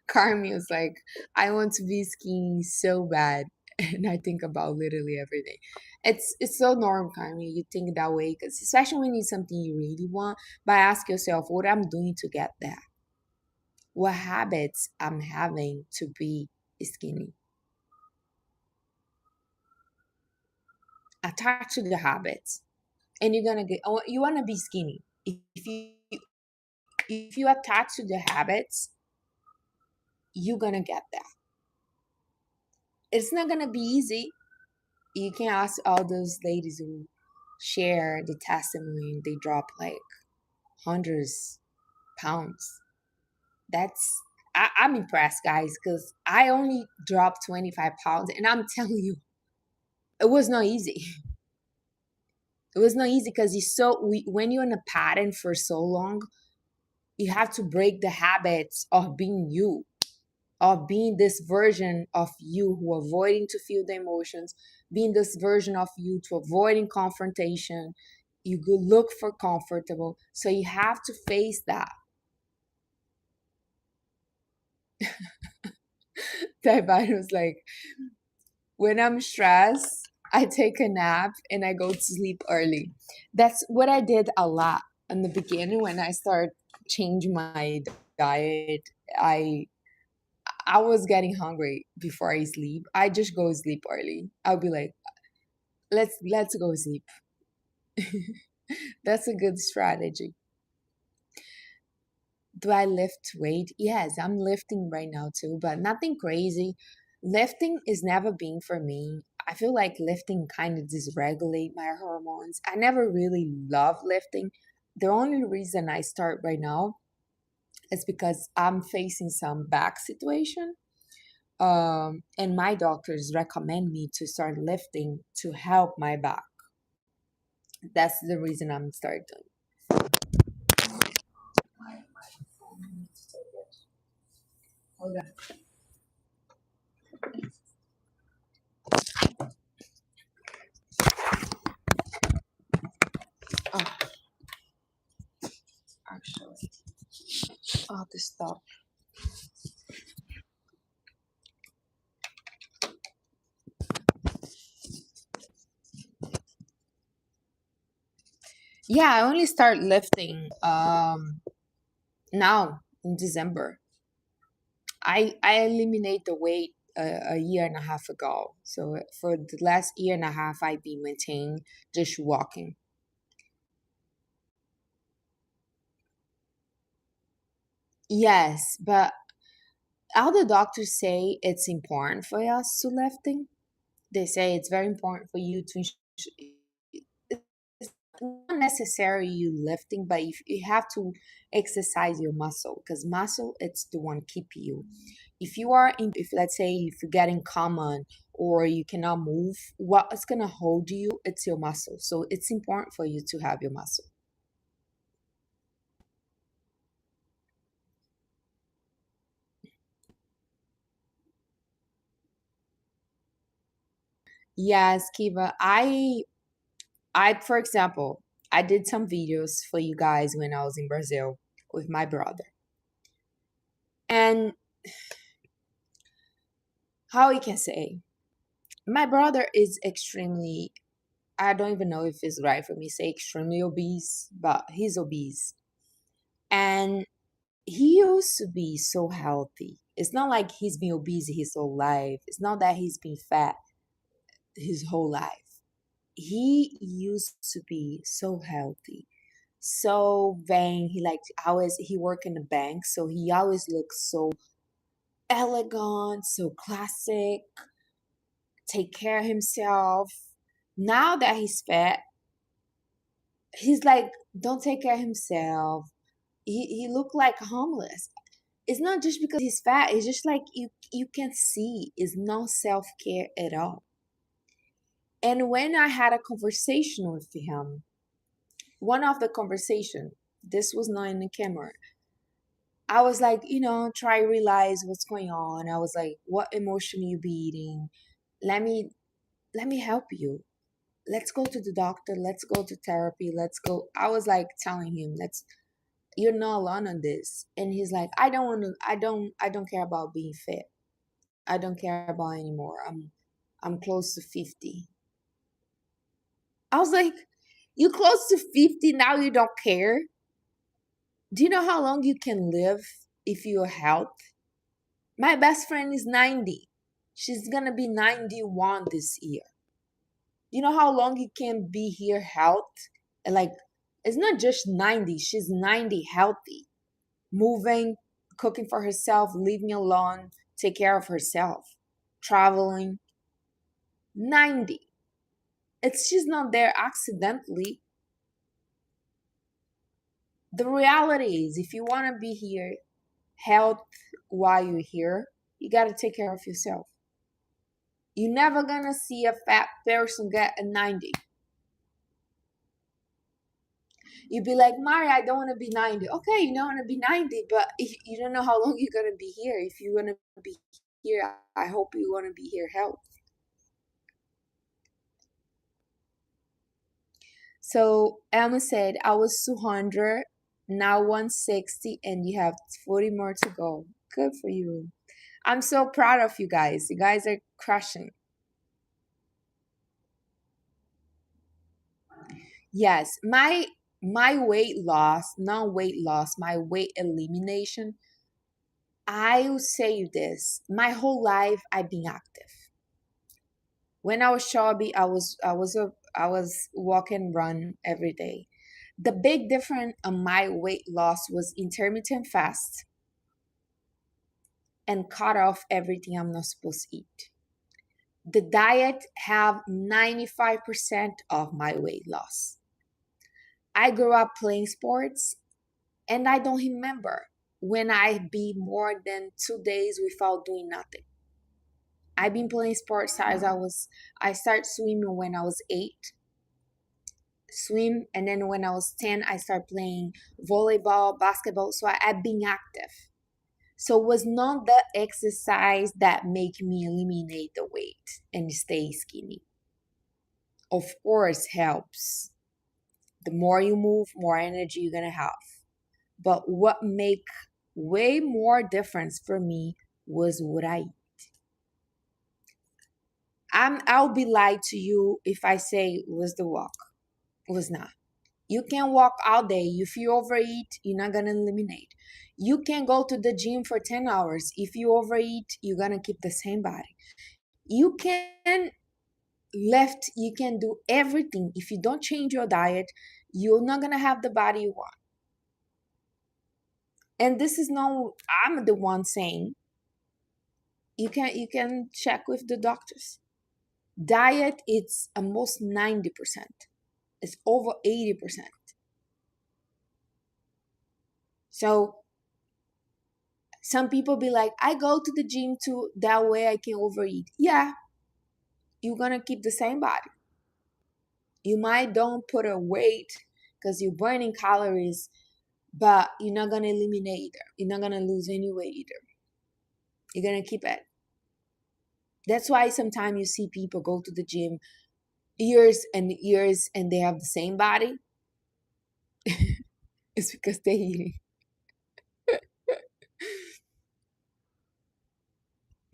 Speaker 1: Carmi was like, I want to be skinny so bad. And I think about literally every day. It's so normal, Carmi. You think that way because especially when it's something you really want. But ask yourself what I'm doing to get that. What habits I'm having to be skinny. Attach to the habits, and you're gonna get. Oh, you want to be skinny. If you attach to the habits, you're gonna get that. It's not gonna be easy. You can ask all those ladies who share the testimony. They drop like hundreds pounds. I'm impressed, guys, because I only dropped 25 pounds, and I'm telling you, it was not easy. It was not easy because when you're in a pattern for so long, you have to break the habits of being you, of being this version of you who avoiding to feel the emotions, being this version of you to avoiding confrontation. You go look for comfortable. So you have to face that. That body was like, When I'm stressed, I take a nap and I go to sleep early. That's what I did a lot in the beginning when I started changing my diet. I I was getting hungry before I sleep. I just go sleep early. I'll be like, let's go sleep. That's a good strategy. Do I lift weight? Yes, I'm lifting right now too, but nothing crazy. Lifting is never been for me. I feel like lifting kind of dysregulate my hormones. I never really love lifting. The only reason I start right now is because I'm facing some back situation. And my doctors recommend me to start lifting to help my back. That's the reason I'm starting. Hold on. Oh, actually, oh, this stuff. Yeah, I only start lifting now in December. I eliminate the weight a year and a half ago. So for the last year and a half, I've been maintaining just walking. Yes, but all the doctors say it's important for us to lifting. They say it's very important for you to. It's not necessarily you lifting, but you have to exercise your muscle because muscle it's the one keep you. If you are in, if let's say if you're getting common or you cannot move, what's gonna hold you? It's your muscle. So it's important for you to have your muscle. Yes, Kiva. I for example, I did some videos for you guys when I was in Brazil with my brother. And how we can say, my brother is extremely, I don't even know if it's right for me to say extremely obese, but he's obese. And he used to be so healthy. It's not like he's been obese his whole life. It's not that he's been fat his whole life. He used to be so healthy, so vain. He like always he worked in the bank, so he always looks so elegant, so classic, take care of himself. Now that he's fat, he's like don't take care of himself. He looked like homeless. It's not just because he's fat, it's just like you can see it's no self-care at all. And when I had a conversation with him, one of the conversation, this was not in the camera, I was like, try realize what's going on. I was like, what emotion you be eating? Let me help you. Let's go to the doctor, let's go to therapy, let's go. I was like telling him, let's you're not alone on this. And he's like, I don't want to, I don't care about being fit. I don't care about anymore. I'm close to 50. I was like, you close to 50 now you don't care? Do you know how long you can live if you're health? My best friend is 90. She's gonna be 91 this year. You know how long you can be here health? And like it's not just 90, she's 90 healthy, moving, cooking for herself, living alone, take care of herself, traveling. 90. It's just not there accidentally. The reality is, if you want to be here, health while you're here, you got to take care of yourself. You're never going to see a fat person get a 90. You'd be like, Mari, I don't want to be 90. Okay, you don't want to be 90, but if you don't know how long you're going to be here. If you want to be here, I hope you want to be here health. So Emma said, I was 200, now 160, and you have 40 more to go. Good for you. I'm so proud of you guys. You guys are crushing. Yes, my weight loss, not weight loss, my weight elimination. I will say this: my whole life I've been active. When I was chubby, I was walk and run every day. The big difference on my weight loss was intermittent fast and cut off everything I'm not supposed to eat. The diet have 95% of my weight loss. I grew up playing sports and I don't remember when I be more than 2 days without doing nothing. I've been playing sports since I started swimming when I was 8, swim, and then when I was 10, I started playing volleyball, basketball. So I've been active. So it was not the exercise that make me eliminate the weight and stay skinny. Of course, helps. The more you move, more energy you're gonna have. But what make way more difference for me was what I eat. I'll be lied to you if I say it was the walk. It was not. You can walk all day. If you overeat, you're not gonna eliminate. You can go to the gym for 10 hours. If you overeat, you're gonna keep the same body. You can you can do everything. If you don't change your diet, you're not gonna have the body you want. And this is no, I'm the one saying, you can check with the doctors. Diet, it's almost 90%. It's over 80%. So some people be like, I go to the gym to that way I can overeat. Yeah, you're gonna keep the same body. You might don't put a weight because you're burning calories, but you're not gonna eliminate either. You're not gonna lose any weight either. You're gonna keep it. That's why sometimes you see people go to the gym years and years and they have the same body. It's because they're eating.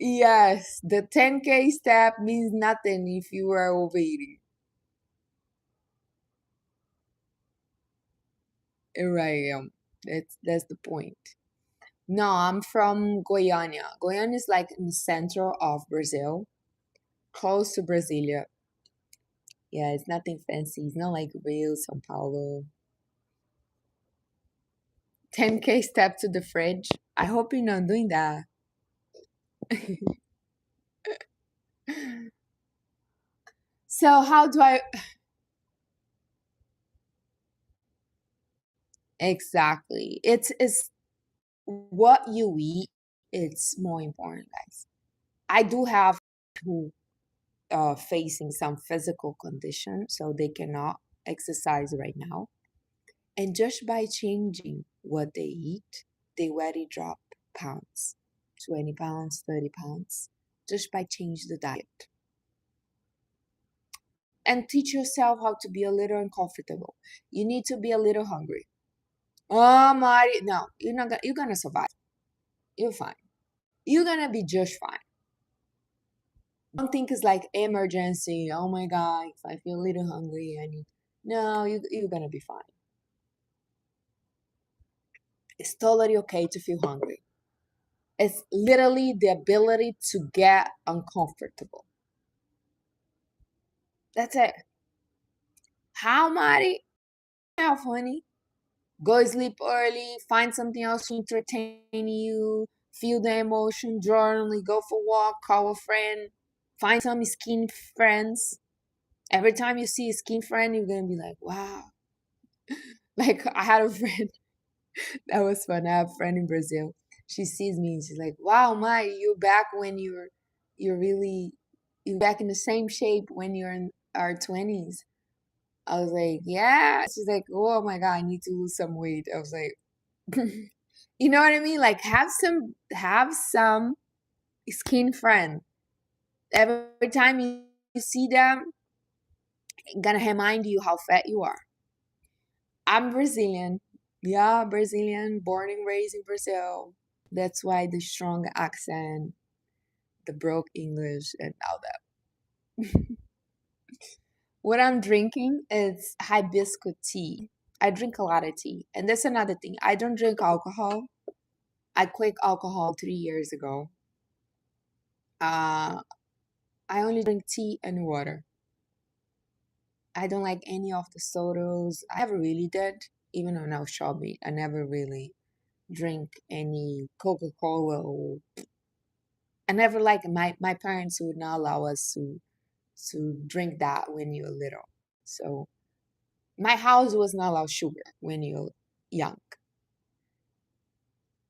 Speaker 1: Yes, the 10K step means nothing if you are overeating. Right. That's the point. No, I'm from Goiânia. Goiânia is like in the center of Brazil, close to Brasilia. Yeah, it's nothing fancy. It's not like Rio, São Paulo. 10K step to the fridge. I hope you're not doing that. So how do I exactly? It's what you eat. It's more important, guys. I do have who facing some physical condition, so they cannot exercise right now. And just by changing what they eat, they already drop pounds, 20 pounds, 30 pounds, just by change the diet. And teach yourself how to be a little uncomfortable. You need to be a little hungry. Oh my, no, you're gonna survive. You're fine. You're gonna be just fine. Don't think it's like emergency. Oh my God, if I feel a little hungry, I need. No, you're gonna be fine. It's totally okay to feel hungry. It's literally the ability to get uncomfortable. That's it. How mighty? How funny? Go sleep early, find something else to entertain you, feel the emotion, journal, go for a walk, call a friend, find some skin friends. Every time you see a skin friend, you're gonna be like, wow. Like I had a friend that was fun. I have a friend in Brazil. She sees me and she's like, wow, Mai, you're back when you're really you're back in the same shape when you're in our 20s. I was like, yeah. She's like, oh my God, I need to lose some weight. I was like, you know what I mean? Like have some skin friend. Every time you see them, gonna remind you how fat you are. I'm Brazilian. Yeah, Brazilian, born and raised in Brazil. That's why the strong accent, the broke English, and all that. What I'm drinking is hibiscus tea. I drink a lot of tea. And that's another thing. I don't drink alcohol. I quit alcohol 3 years ago. Uh, I only drink tea and water. I don't like any of the sodas. I never really did, even when I was chubby. I never really drink any Coca-Cola. I never like my parents would not allow us to drink that when you're little. So my house was not allowed sugar when you're young.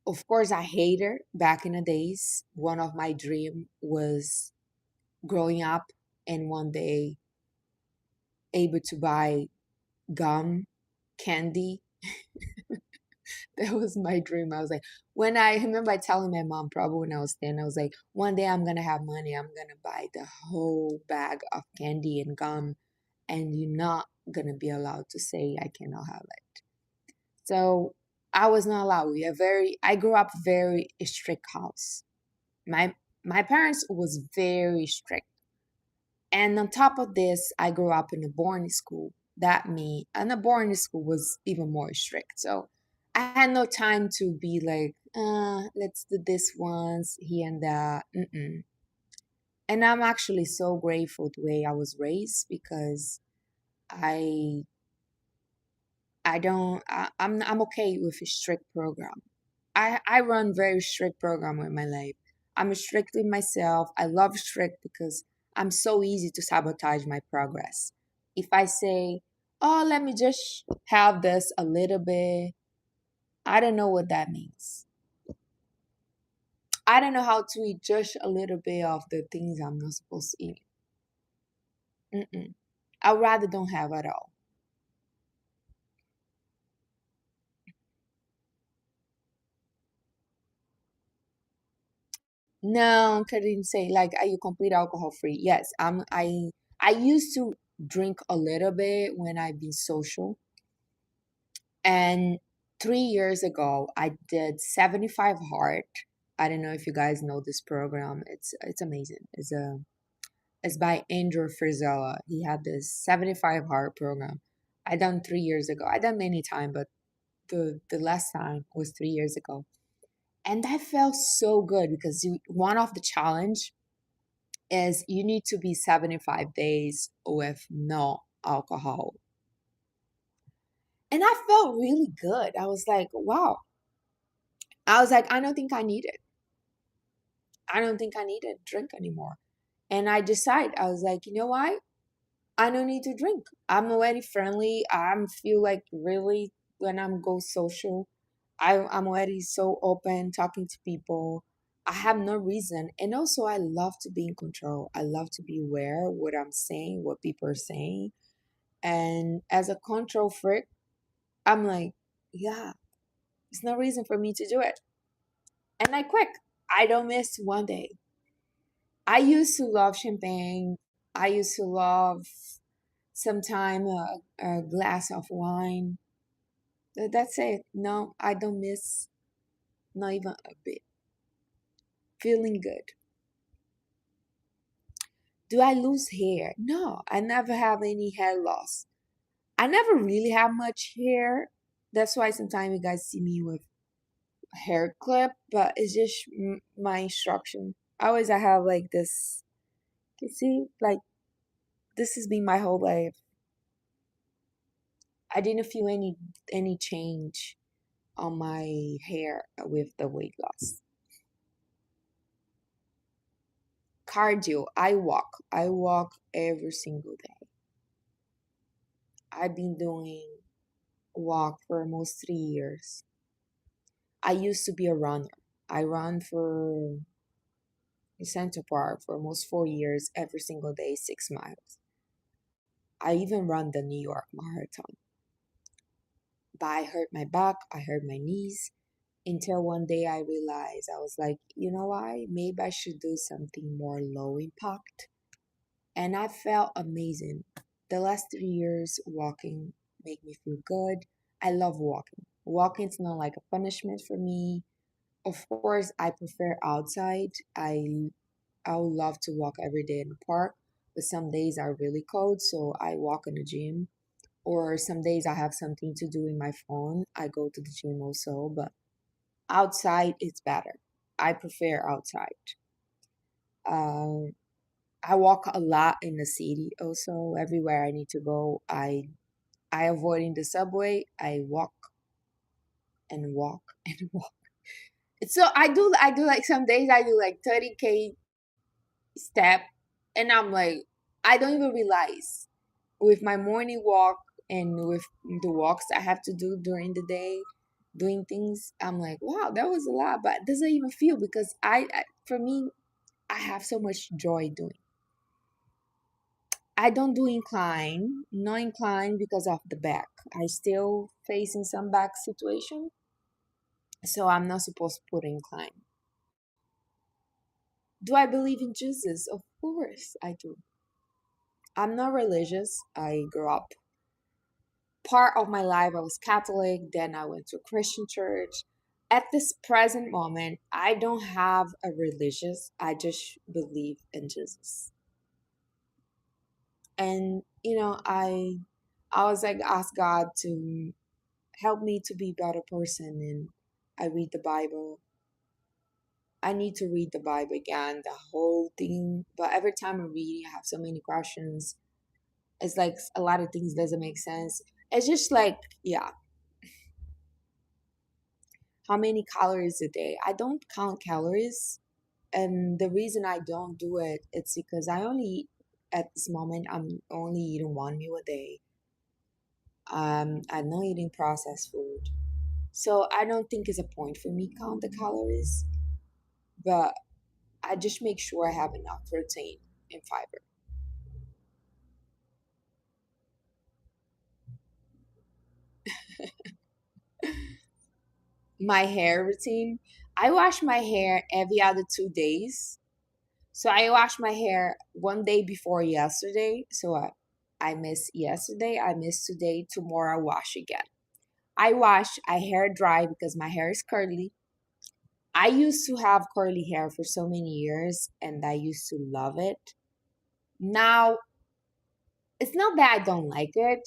Speaker 1: Of course, I hate it back in the days. One of my dream was growing up and one day able to buy gum, candy. That was my dream. I was like, when I remember I telling my mom, probably when I was 10, I was like, one day I'm gonna have money, I'm gonna buy the whole bag of candy and gum, and you're not gonna be allowed to say I cannot have it. So I was not allowed. I grew up very strict house. My my parents was very strict. And on top of this, I grew up in a boarding school. And the boarding school was even more strict. So I had no time to be like, let's do this once, here and that. Mm-mm. And I'm actually so grateful the way I was raised because I I don't I'm okay with a strict program. I run very strict program with my life. I'm strict with myself. I love strict because I'm so easy to sabotage my progress. If I say, "Oh, let me just have this a little bit," I don't know what that means. I don't know how to eat just a little bit of the things I'm not supposed to eat. Mm-mm. I'd rather don't have at all. No, couldn't say like, are you complete alcohol free? Yes, I used to drink a little bit when I be social. And 3 years ago, I did 75 Hard. I don't know if you guys know this program. It's amazing. It's by Andrew Frizella. He had this 75 Hard program. I done 3 years ago. I done many time, but the last time was 3 years ago. And that felt so good because one of the challenge is you need to be 75 days with no alcohol. And I felt really good. I was like, wow. I was like, I don't think I need it. I don't think I need to drink anymore. And I decided, I was like, you know what? I don't need to drink. I'm already friendly. I'm feel like really when I'm go social, I'm already so open talking to people. I have no reason. And also I love to be in control. I love to be aware what I'm saying, what people are saying. And as a control freak, I'm like, yeah, there's no reason for me to do it. And I quit. I don't miss one day. I used to love champagne. I used to love sometime a glass of wine. That's it. No, I don't miss not even a bit. Feeling good. Do I lose hair? No, I never have any hair loss. I never really have much hair. That's why sometimes you guys see me with hair clip, but it's just my instruction. Always I have like this. You see, like this has been my whole life. I didn't feel any change on my hair with the weight loss. Cardio, I walk. I walk every single day. I've been doing walk for almost 3 years. I used to be a runner. I run for Central Park for almost 4 years, every single day, 6 miles. I even run the New York Marathon. But I hurt my back, I hurt my knees, until one day I realized I was like, you know what? Maybe I should do something more low impact. And I felt amazing. The last 3 years walking make me feel good. I love walking. Walking's not like a punishment for me. Of course, I prefer outside. I would love to walk every day in the park. but some days are really cold, so I walk in the gym. Or some days I have something to do in my phone, I go to the gym also. But outside it's better. I prefer outside. Um, I walk a lot in the city also. Everywhere I need to go, I avoid in the subway. I walk and walk and walk. So I do like some days I do like 30K step, and I'm like, I don't even realize with my morning walk and with the walks I have to do during the day, doing things. I'm like, wow, that was a lot, but it doesn't even feel because for me, I have so much joy doing. I don't do incline, no incline because of the back. I still facing some back situation, so I'm not supposed to put incline. Do I believe in Jesus? Of course I do. I'm not religious. I grew up part of my life I was Catholic, then I went to a Christian church. At this present moment, I don't have a religious. I just believe in Jesus. And I was like ask God to help me to be a better person, and I read the Bible. I need to read the Bible again, the whole thing. But every time I read, I have so many questions. It's like a lot of things doesn't make sense. It's just like, yeah, how many calories a day? I don't count calories, and the reason I don't do it, it's because I only eat, at this moment I'm only eating one meal a day. I'm not eating processed food, so I don't think it's a point for me count the calories. But I just make sure I have enough protein and fiber. My hair routine, I wash my hair every other 2 days. So I wash my hair one day before yesterday. So I miss yesterday, I miss today, tomorrow I wash again. I hair dry because my hair is curly. I used to have curly hair for so many years and I used to love it. Now, it's not that I don't like it.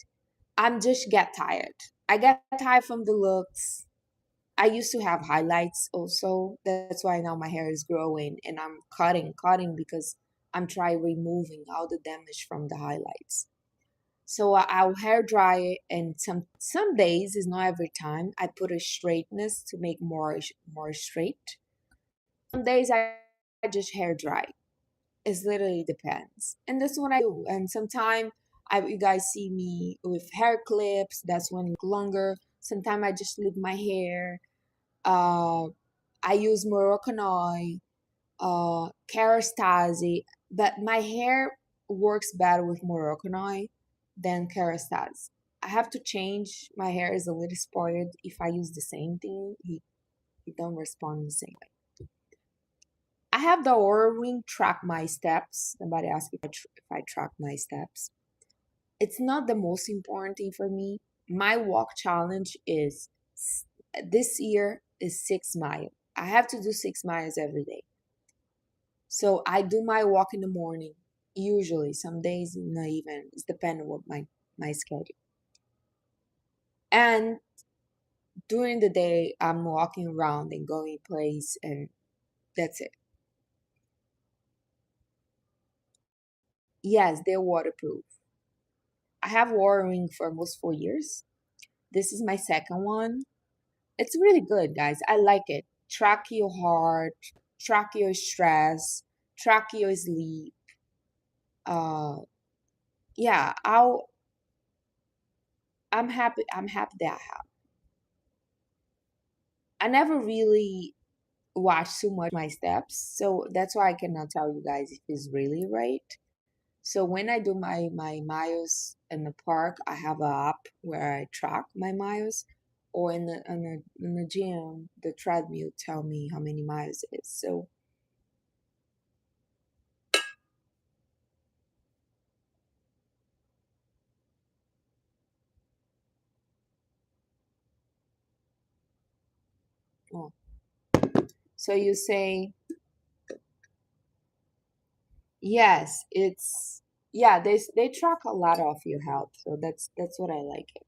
Speaker 1: I'm just get tired. I get tired from the looks. I used to have highlights also. That's why now my hair is growing and I'm cutting because I'm trying removing all the damage from the highlights. So I'll hair dry it, and some days is not every time. I put a straightness to make more straight. Some days I just hair dry. It literally depends, and that's what I do. And sometimes you guys see me with hair clips. That's when it look longer. Sometimes I just leave my hair. Uh, I use Moroccan oil, Kerastase, but my hair works better with Moroccan oil than Kerastase. I have to change. My hair is a little spoiled. If I use the same thing, he don't respond the same way. I have the Aura Ring track my steps. Somebody asked if I track my steps. It's not the most important thing for me. My walk challenge is this year is 6 miles. I have to do 6 miles every day. So I do my walk in the morning. Usually, some days not even. It's depending on what my schedule. And during the day, I'm walking around and going place, and that's it. Yes, they're waterproof. I have Oura Ring for almost 4 years. This is my second one. It's really good, guys. I like it. Track your heart, track your stress, track your sleep. Uh, yeah, I'm happy. I'm happy that I have. I never really watch too much my steps, so that's why I cannot tell you guys if it's really right. So when I do my miles in the park, I have a app where I track my miles, or in the gym, the treadmill tell me how many miles it is. So oh, so you say yes, it's Yeah, they track a lot of your health, so that's what I like it.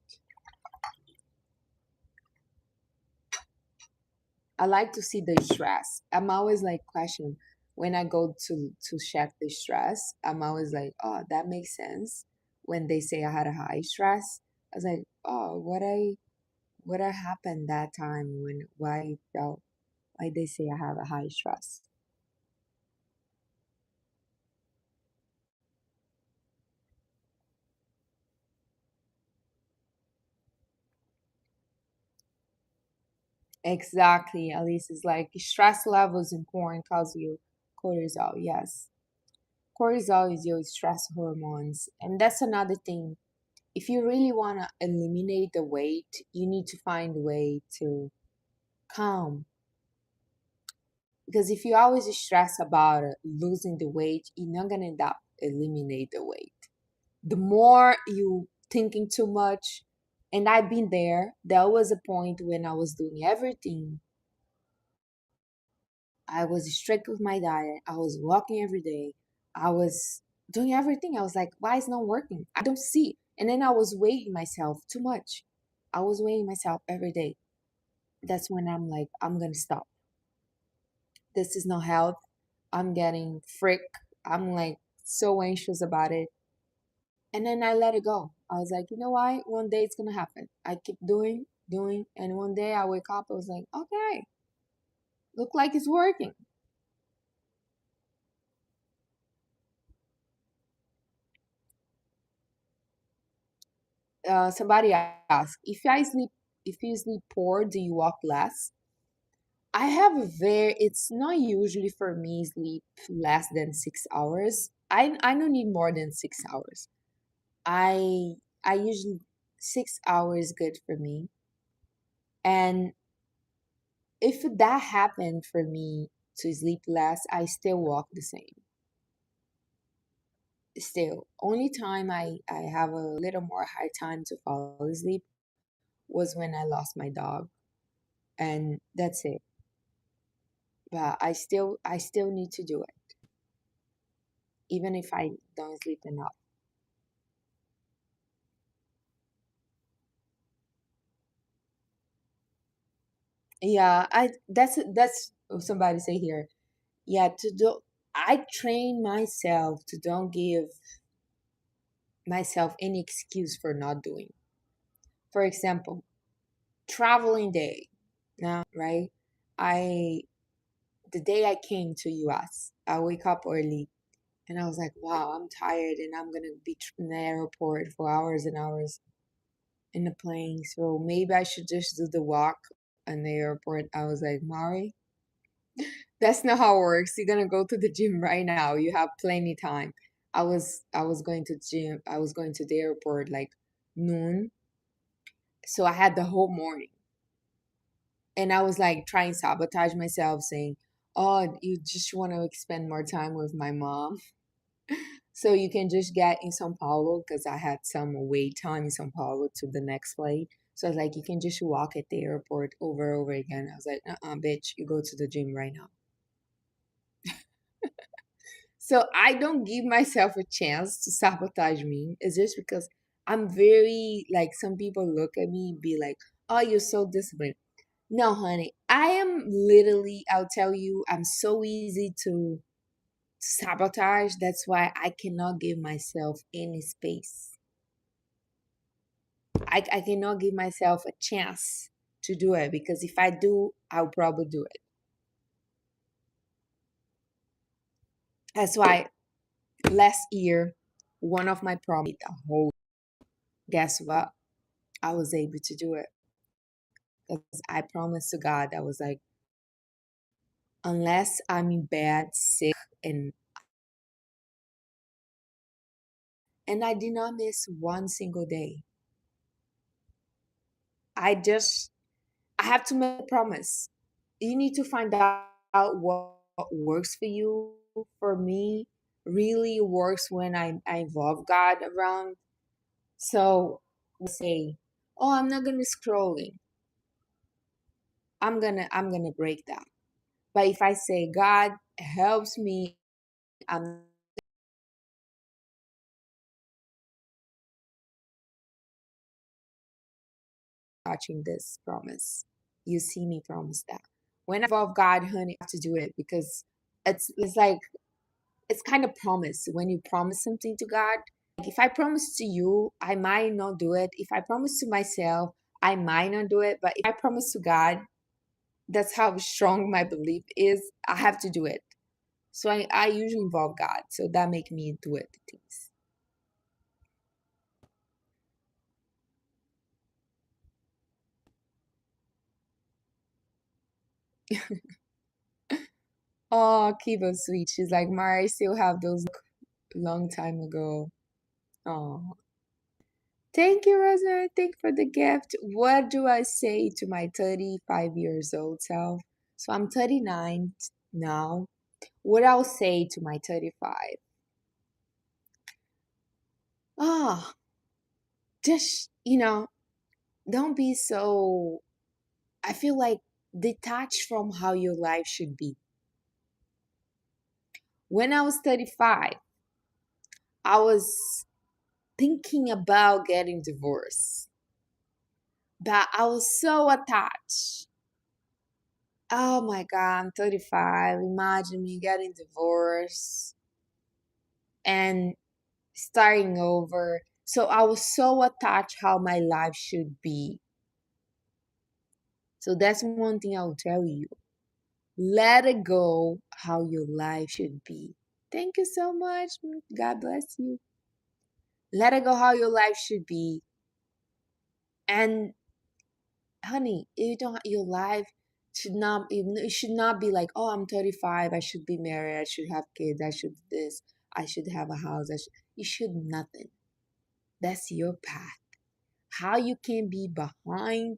Speaker 1: I like to see the stress. I'm always like question when I go to check the stress. I'm always like, oh, that makes sense. When they say I had a high stress, I was like, oh, what I happened that time when why I felt why they say I have a high stress. Exactly. At least it's like stress level is important cause you cortisol. Yes, cortisol is your stress hormones, and that's another thing. If you really want to eliminate the weight, you need to find a way to calm. Because if you always stress about losing the weight, you're not gonna end up eliminate the weight. The more you thinking too much, and I've been there. There was a point when I was doing everything. I was strict with my diet. I was walking every day. I was doing everything. I was like, why is it not working? I don't see. And then I was weighing myself too much. I was weighing myself every day. That's when I'm like, I'm gonna stop. This is not health. I'm getting frick. I'm like so anxious about it. And then I let it go. I was like, you know what? One day it's gonna happen. I keep doing, and one day I wake up, I was like, okay, look like it's working. Somebody asked, if you sleep poor, do you walk less? I have a very, it's not usually for me sleep less than 6 hours. I don't need more than 6 hours. I I usually 6 hours good for me. And if that happened for me to sleep less, I still walk the same. Still, only time I have a little more hard time to fall asleep was when I lost my dog, and that's it. But I still need to do it, even if I don't sleep enough. Yeah, I that's what somebody say here. Yeah, to do I train myself to don't give myself any excuse for not doing. For example, traveling day. Now, right? I the day I came to US, I wake up early and I was like, wow, I'm tired and I'm gonna be in the airport for hours and hours in the plane. So maybe I should just do the walk in the airport. I was like, Mari, that's not how it works. You're gonna go to the gym right now. You have plenty time. I was going to gym. I was going to the airport like noon. So I had the whole morning. And I was like trying to sabotage myself, saying, oh, you just want to spend more time with my mom. So you can just get in Sao Paulo because I had some wait time in Sao Paulo to the next flight. So I was like, you can just walk at the airport over and over again. I was like, bitch, you go to the gym right now. So I don't give myself a chance to sabotage me. It's just because I'm very, like, some people look at me and be like, oh, you're so disciplined. No, honey, I am literally, I'll tell you, I'm so easy to sabotage. That's why I cannot give myself any space. I cannot give myself a chance to do it because if I do, I'll probably do it. That's why last year, one of my promise, the whole, guess what? I was able to do it because I promised to God, I was like, unless I'm in bed, sick, and I did not miss one single day. I just I have to make a promise. You need to find out what works for you. For me, really works when I involve God around. So say, oh, I'm not gonna be scrolling. I'm gonna break that. But if I say God helps me, I'm touching this promise. You see me promise that. When I involve God, honey, I have to do it because it's like it's kind of promise when you promise something to God. Like if I promise to you, I might not do it. If I promise to myself, I might not do it. But if I promise to God, that's how strong my belief is. I have to do it. So I usually involve God. So that make me do it things. Oh, Kiva sweet. She's like, Mara, I still have those long time ago. Oh. Thank you, Rosemary. Thank you for the gift. What do I say to my 35 years old self? So I'm 39 now. What I'll say to my 35? Ah, just, don't be so, I feel like detached from how your life should be. When I was 35, I was thinking about getting divorced, but I was so attached. Oh my God, I'm 35. Imagine me getting divorced and starting over. So I was so attached how my life should be. So that's one thing I'll tell you. Let it go how your life should be. Thank you so much. God bless you. Let it go how your life should be. And honey, you don't your life it should not be like, oh, I'm 35, I should be married, I should have kids, I should this, I should have a house, you should nothing. That's your path. How you can be behind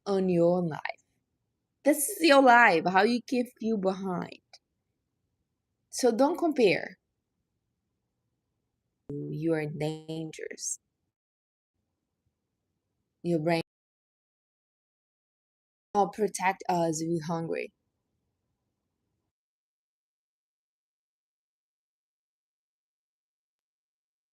Speaker 1: on your life. This is your life. How you can feel behind. So don't compare. You are dangerous. Your brain will protect us. We're hungry.